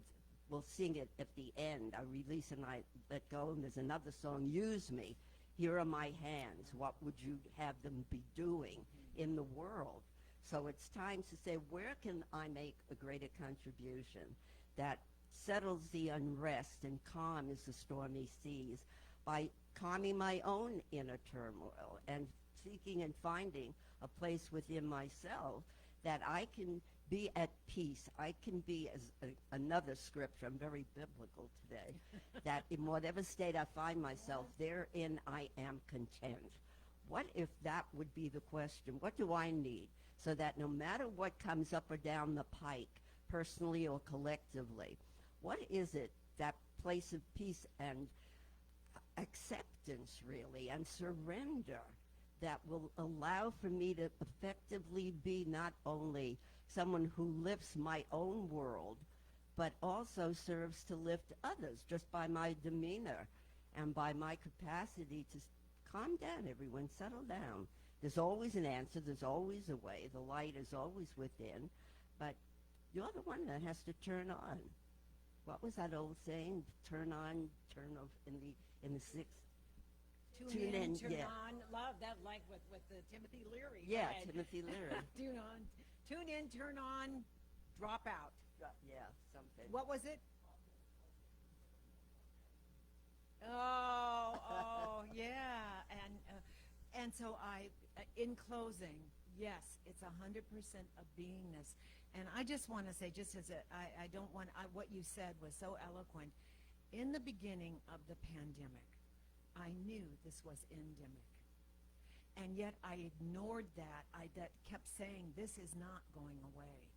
we'll sing it at the end. I release and I let go, and there's another song, Use Me. Here are my hands. What would you have them be doing in the world? So it's time to say, where can I make a greater contribution that settles the unrest and calms the stormy seas by calming my own inner turmoil and seeking and finding a place within myself that I can be at peace. I can be, as another scripture, I'm very biblical today, that in whatever state I find myself, therein I am content. What if that would be the question? What do I need so that no matter what comes up or down the pike, personally or collectively, what is it, that place of peace and acceptance, really, and surrender that will allow for me to effectively be not only someone who lifts my own world, but also serves to lift others just by my demeanor and by my capacity to calm down, everyone, settle down. There's always an answer, there's always a way, the light is always within, but you're the one that has to turn on. What was that old saying? Turn on, turn off in the sixth. Tune in, turn yeah. on. Love that, like with the Timothy Leary. Yeah, Right. Timothy Leary. Tune in, turn on, drop out. Yeah, something. What was it? Oh, yeah. And so in closing, yes, it's 100% of beingness. And I just want to say, just as I don't want, what you said was so eloquent. In the beginning of the pandemic, I knew this was endemic. And yet I ignored that. I kept saying, this is not going away.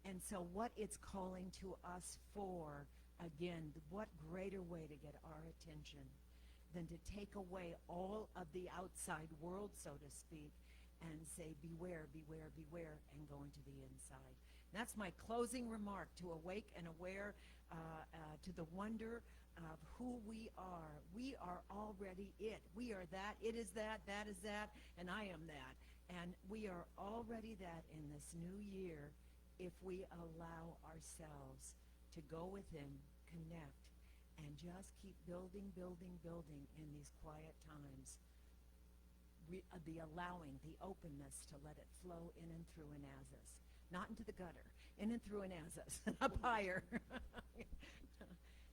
And so what it's calling to us for, again, what greater way to get our attention than to take away all of the outside world, so to speak, and say, beware, beware, beware, and go into the inside. That's my closing remark, to awake and aware to the wonder of who we are. We are already it. We are that. It is that is that, and I am that. And we are already that in this new year if we allow ourselves to go within, connect, and just keep building, building, building in these quiet times. The allowing, the openness to let it flow in and through and as us. Not into the gutter, in and through and as us, up higher.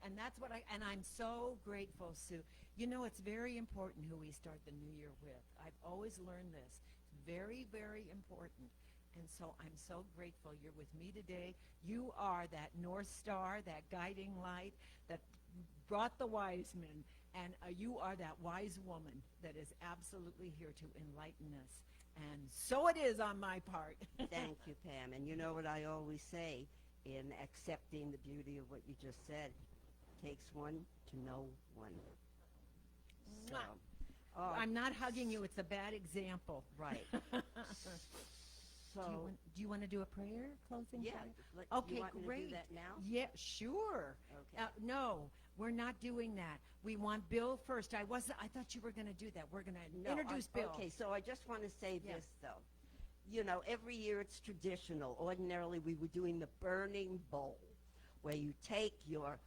And that's what I'm so grateful, Sue. You know, it's very important who we start the new year with. I've always learned this. It's very, very important. And so I'm so grateful you're with me today. You are that North Star, that guiding light that brought the wise men. And you are that wise woman that is absolutely here to enlighten us. And so it is on my part. Thank you, Pam. And you know what I always say in accepting the beauty of what you just said? Takes one to know one. So, I'm not hugging you. It's a bad example. right. So, do you want to do a prayer, closing yeah. prayer? You Okay, want me to great. do that now? Yeah, sure. Okay. No, we're not doing that. We want Bill first. I thought you were going to do that. We're going to introduce Bill. Okay, so I just want to say Yes. this, though. You know, every year it's traditional. Ordinarily, we were doing the burning bowl, where you take your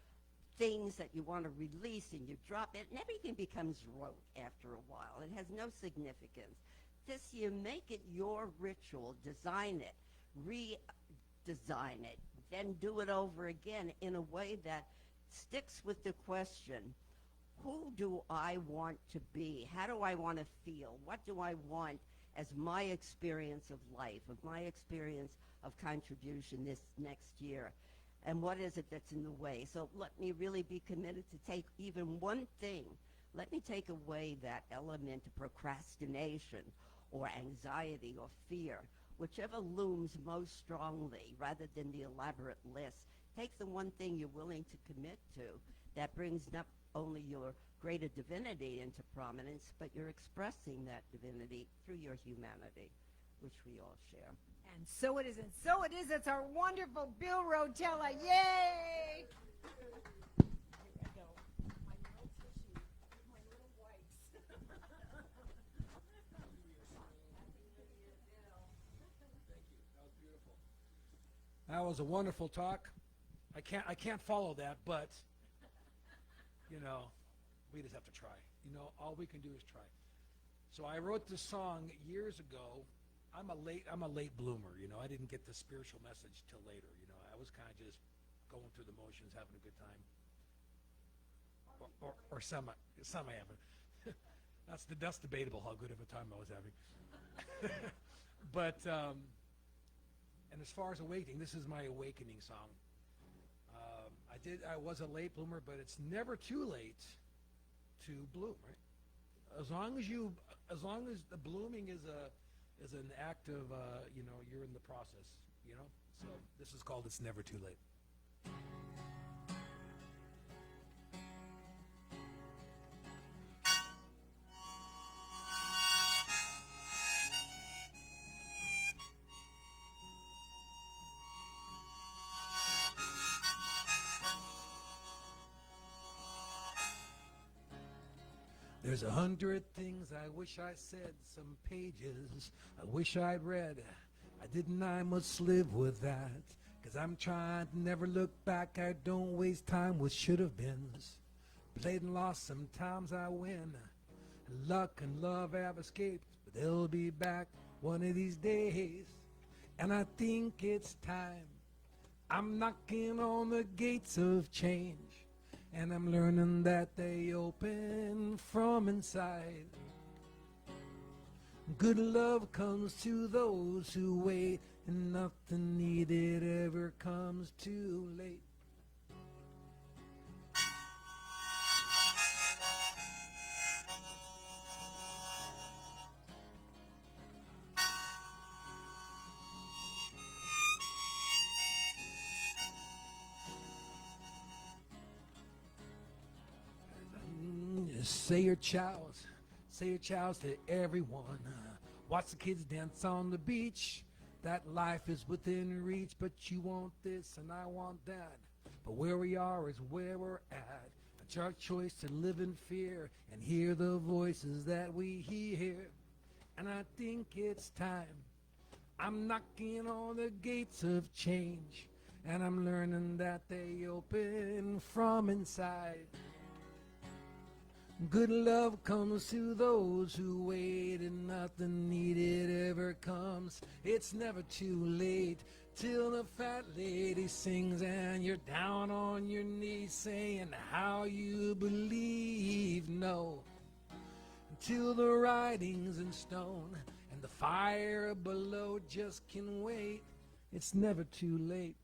things that you want to release and you drop it, and everything becomes rote after a while. It has no significance. This year, make it your ritual. Design it. Redesign it. Then do it over again in a way that sticks with the question, who do I want to be? How do I want to feel? What do I want as my experience of life, of my experience of contribution this next year? And what is it that's in the way? So let me really be committed to take even one thing. Let me take away that element of procrastination or anxiety or fear, whichever looms most strongly rather than the elaborate list. Take the one thing you're willing to commit to that brings not only your greater divinity into prominence, but you're expressing that divinity through your humanity, which we all share. And so it is, and so it is. It's our wonderful Bill Rotella. Yay! Here I go. My little tissue, my little wipes. That was a wonderful talk. I can't follow that, but you know, we just have to try. You know, all we can do is try. So I wrote this song years ago. I'm a late bloomer. You know, I didn't get the spiritual message till later. You know, I was kind of just going through the motions, having a good time, or some having. That's debatable how good of a time I was having. But and as far as awakening, this is my awakening song. I was a late bloomer, but it's never too late to bloom, right? As long as the blooming is an act of you're in the process, you know. So this is called "It's Never Too Late." There's 100 things I wish I said, some pages I wish I'd read. I didn't, I must live with that, 'cause I'm trying to never look back. I don't waste time with should-have-beens. Played and lost, sometimes I win. Luck and love have escaped, but they'll be back one of these days. And I think it's time. I'm knocking on the gates of change. And I'm learning that they open from inside. Good love comes to those who wait, and nothing needed ever comes too late. Say your chows to everyone. Watch the kids dance on the beach. That life is within reach, but you want this and I want that. But where we are is where we're at. It's our choice to live in fear and hear the voices that we hear. And I think it's time. I'm knocking on the gates of change, and I'm learning that they open from inside. Good love comes to those who wait, and nothing needed ever comes. It's never too late till the fat lady sings and you're down on your knees saying how you believe. No, until the writing's in stone and the fire below just can wait. It's never too late.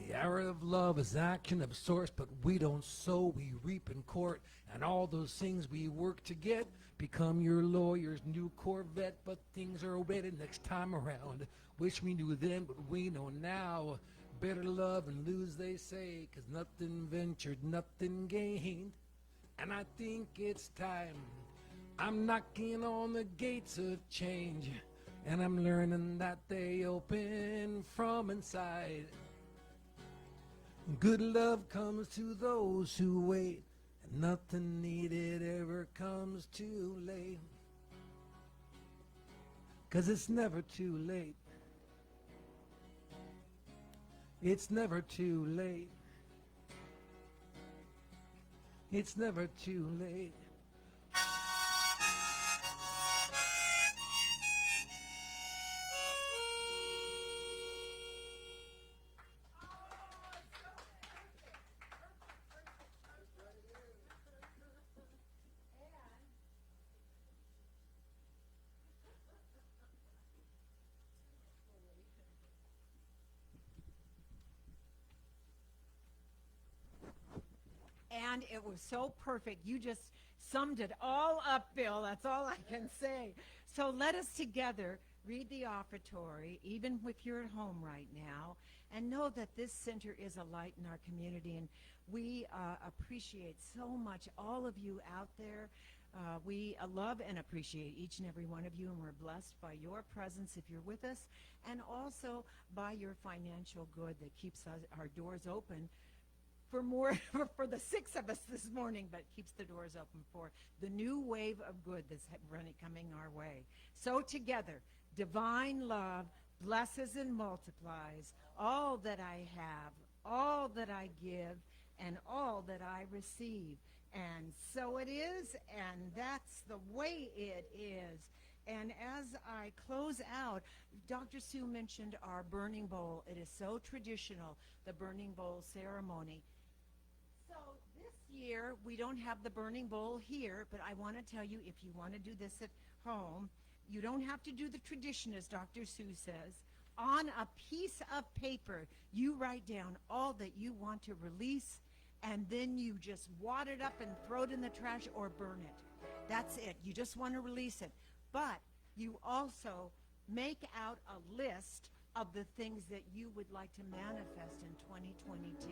The arrow of love is action of sorts, but we don't sow, we reap in court. And all those things we work to get become your lawyer's new Corvette. But things are ready next time around. Wish we knew then, but we know now. Better love and lose, they say, 'cause nothing ventured, nothing gained. And I think it's time. I'm knocking on the gates of change, and I'm learning that they open from inside. Good love comes to those who wait, and nothing needed ever comes too late. 'Cause it's never too late. It's never too late. It's never too late. And it was so perfect. You just summed it all up, Bill. That's all I can say. So let us together read the offertory, even if you're at home right now, and know that this center is a light in our community. And we appreciate so much all of you out there. We love and appreciate each and every one of you, and we're blessed by your presence if you're with us, and also by your financial good that keeps our doors open for more for the 6 of us this morning, but keeps the doors open for the new wave of good that's coming our way. So together, divine love blesses and multiplies all that I have, all that I give, and all that I receive. And so it is, and that's the way it is. And as I close out, Dr. Sue mentioned our burning bowl. It is so traditional, the burning bowl ceremony. So this year, we don't have the burning bowl here, but I want to tell you, if you want to do this at home, you don't have to do the tradition, as Dr. Sue says. On a piece of paper, you write down all that you want to release, and then you just wad it up and throw it in the trash or burn it. That's it. You just want to release it. But you also make out a list of the things that you would like to manifest in 2022,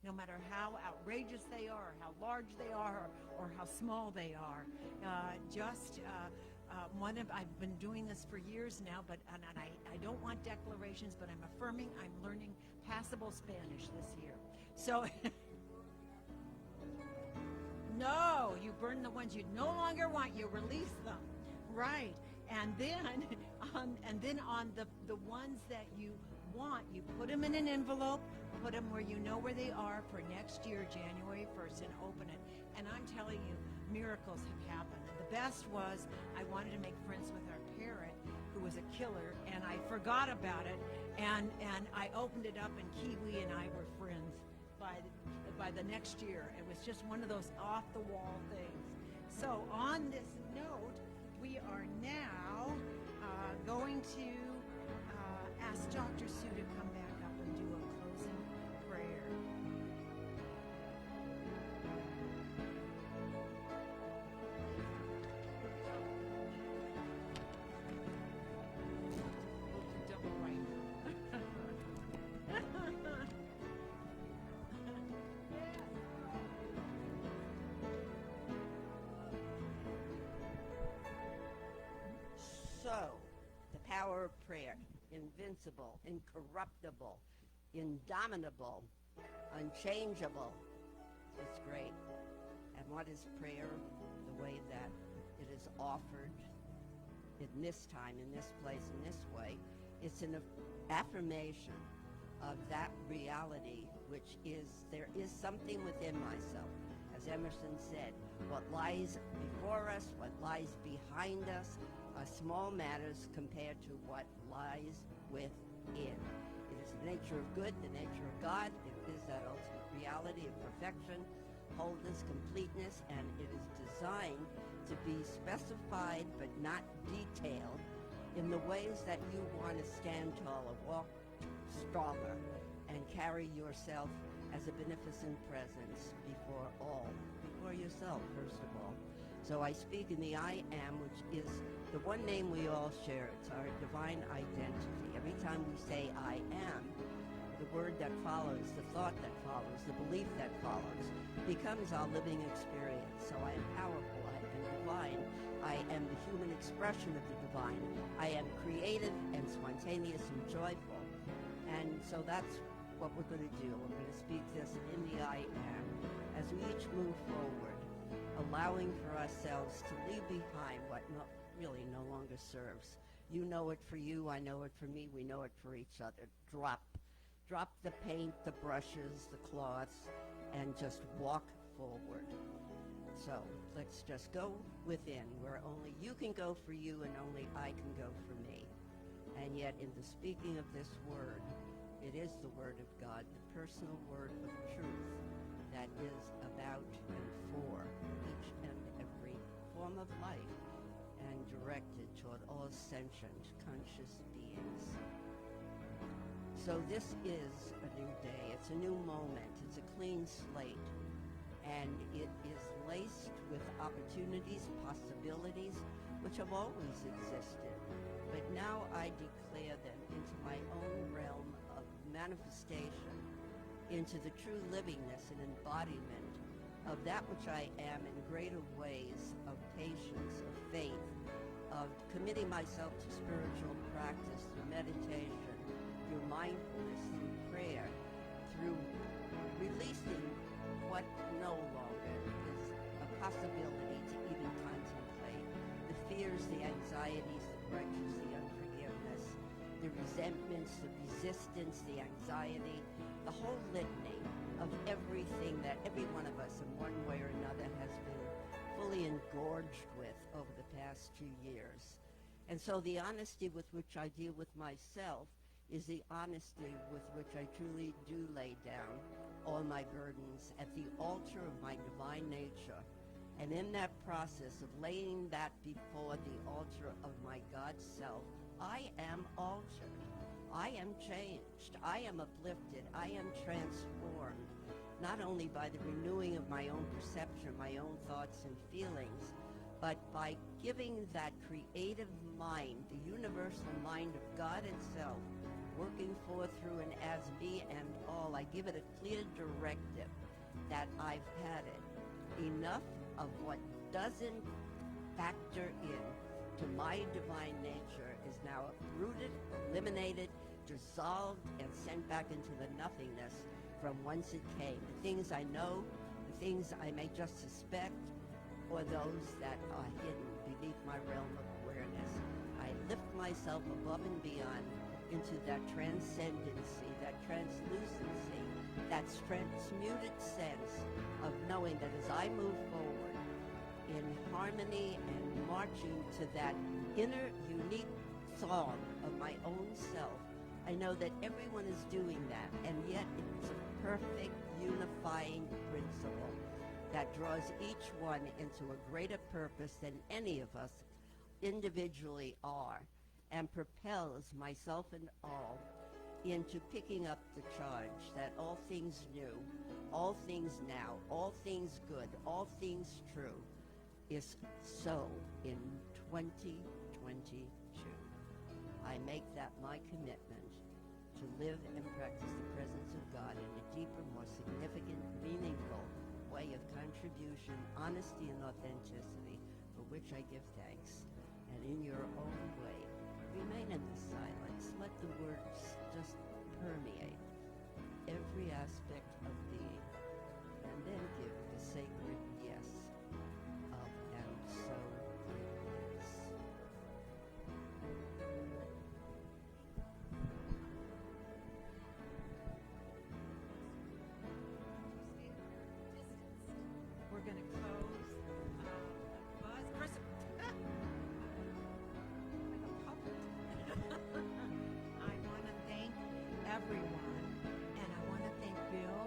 no matter how outrageous they are, how large they are, or how small they are. I've been doing this for years now, and I don't want declarations, but I'm affirming I'm learning passable Spanish this year. So no, you burn the ones you no longer want. You release them, right? And then on the ones that you want, you put them in an envelope, put them where you know where they are for next year, January 1st, and open it. And I'm telling you, miracles have happened. The best was I wanted to make friends with our parrot, who was a killer, and I forgot about it. And I opened it up, and Kiwi and I were friends by the next year. It was just one of those off-the-wall things. So on this note, we are now going to ask Dr. Sue to come back up and do a closing prayer. Double right. So, the power of prayer, invincible, incorruptible, indomitable, unchangeable. It's great. And what is prayer? The way that it is offered in this time, in this place, in this way. It's an affirmation of that reality, which is, there is something within myself. As Emerson said, what lies before us, what lies behind us, are small matters compared to what lies within. It is the nature of good, the nature of God. It is that ultimate reality of perfection, wholeness, completeness, and it is designed to be specified but not detailed in the ways that you want to stand taller, walk stronger, and carry yourself as a beneficent presence before all, before yourself, first of all. So I speak in the I Am, which is the one name we all share. It's our divine identity. Every time we say I am, the word that follows, the thought that follows, the belief that follows, becomes our living experience. So I am powerful, I am divine, I am the human expression of the divine, I am creative and spontaneous and joyful. And so that's what we're going to do. We're going to speak this in the I Am as we each move forward, allowing for ourselves to leave behind what really no longer serves. You know it for you, I know it for me, we know it for each other. Drop the paint, the brushes, the cloths, and just walk forward. So let's just go within, where only you can go for you and only I can go for me. And yet in the speaking of this word, it is the word of God, the personal word of truth that is about and for each and every form of life and directed toward all sentient, conscious beings. So this is a new day. It's a new moment. It's a clean slate. and it is laced with opportunities, possibilities, which have always existed. But now I declare them into my own realm of manifestation, into the true livingness and embodiment of that which I am in greater ways of patience, of faith, of committing myself to spiritual practice through meditation, through mindfulness, through prayer, through releasing what no longer is a possibility to even contemplate. The fears, the anxieties, the grudges, the unforgiveness, the resentments, the resistance, the anxiety, the whole litany of everything that every one of us in one way or another has been fully engorged with over the past 2 years. And so the honesty with which I deal with myself is the honesty with which I truly do lay down all my burdens at the altar of my divine nature. And in that process of laying that before the altar of my God self, I am altered. I am changed. I am uplifted. I am transformed, not only by the renewing of my own perception, my own thoughts and feelings, but by giving that creative mind, the universal mind of God itself, working for, through, and as me and all. I give it a clear directive that I've had it. Enough of what doesn't factor in to my divine nature is now uprooted, eliminated, dissolved, and sent back into the nothingness from whence it came. The things I know, the things I may just suspect, or those that are hidden beneath my realm of awareness. I lift myself above and beyond into that transcendency, that translucency, that transmuted sense of knowing that as I move forward in harmony and marching to that inner unique song of my own self, I know that everyone is doing that, and yet it's a perfect unifying principle that draws each one into a greater purpose than any of us individually are, and propels myself and all into picking up the charge that all things new, all things now, all things good, all things true is so in 2022. I make that my commitment to live and practice the presence of God in a deeper, more significant, meaningful way of contribution, honesty, and authenticity, for which I give thanks. And in your own way, remain in the silence. Let the words just permeate every aspect of being, and then give the sacred yes of and so it is. We're going to close. Buzz, Chris, like a puppet. I want to thank everyone, and I want to thank Bill,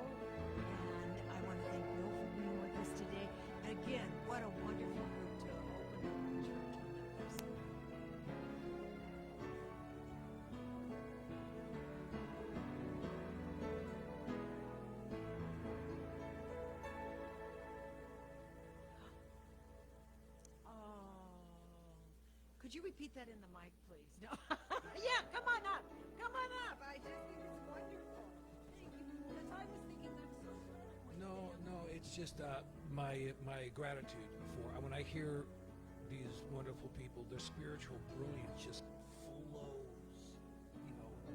and I want to thank Bill for being with us today. And again, what a wonderful group to open up the church with us. Could you repeat that in the mic, please? No. Yeah, come on up. Come on up. I just think it's wonderful. Thank you. Because I was thinking I'm so sorry. No, it's just my gratitude for when I hear these wonderful people, their spiritual brilliance just flows,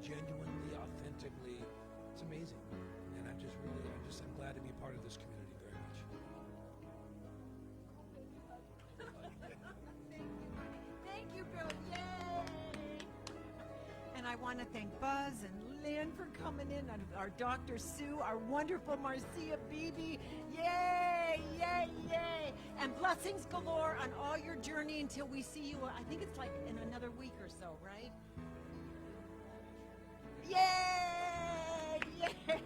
genuinely, authentically. It's amazing, and I'm glad to be part of this community very much. Thank you, Bill. Yay! And I want to thank Buzz and Lynn for coming in, and our Dr. Sue, our wonderful Marcia Beebe. Yay! Yay! Yay! And blessings galore on all your journey until we see you. I think it's like in another week or so, right? Yay! Yay!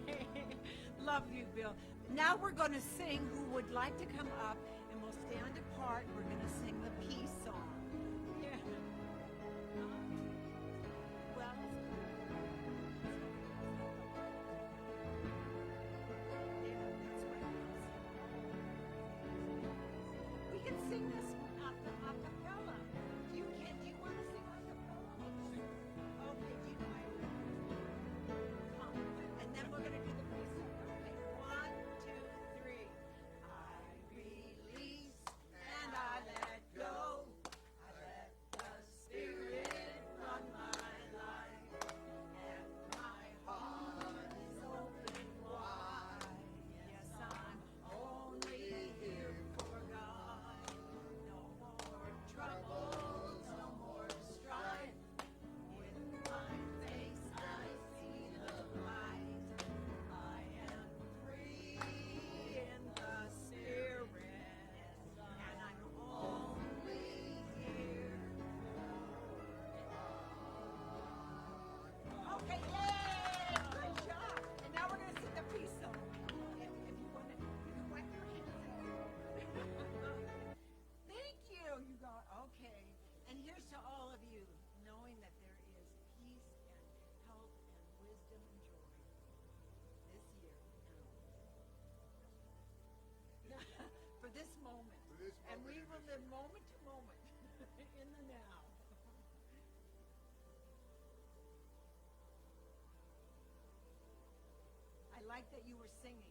Love you, Bill. Now we're going to sing. Who would like to come up, and we'll stand apart. We're going to sing the peace song. Yeah. Well, yeah, that's right. And we will live moment to moment in the now. I like that you were singing.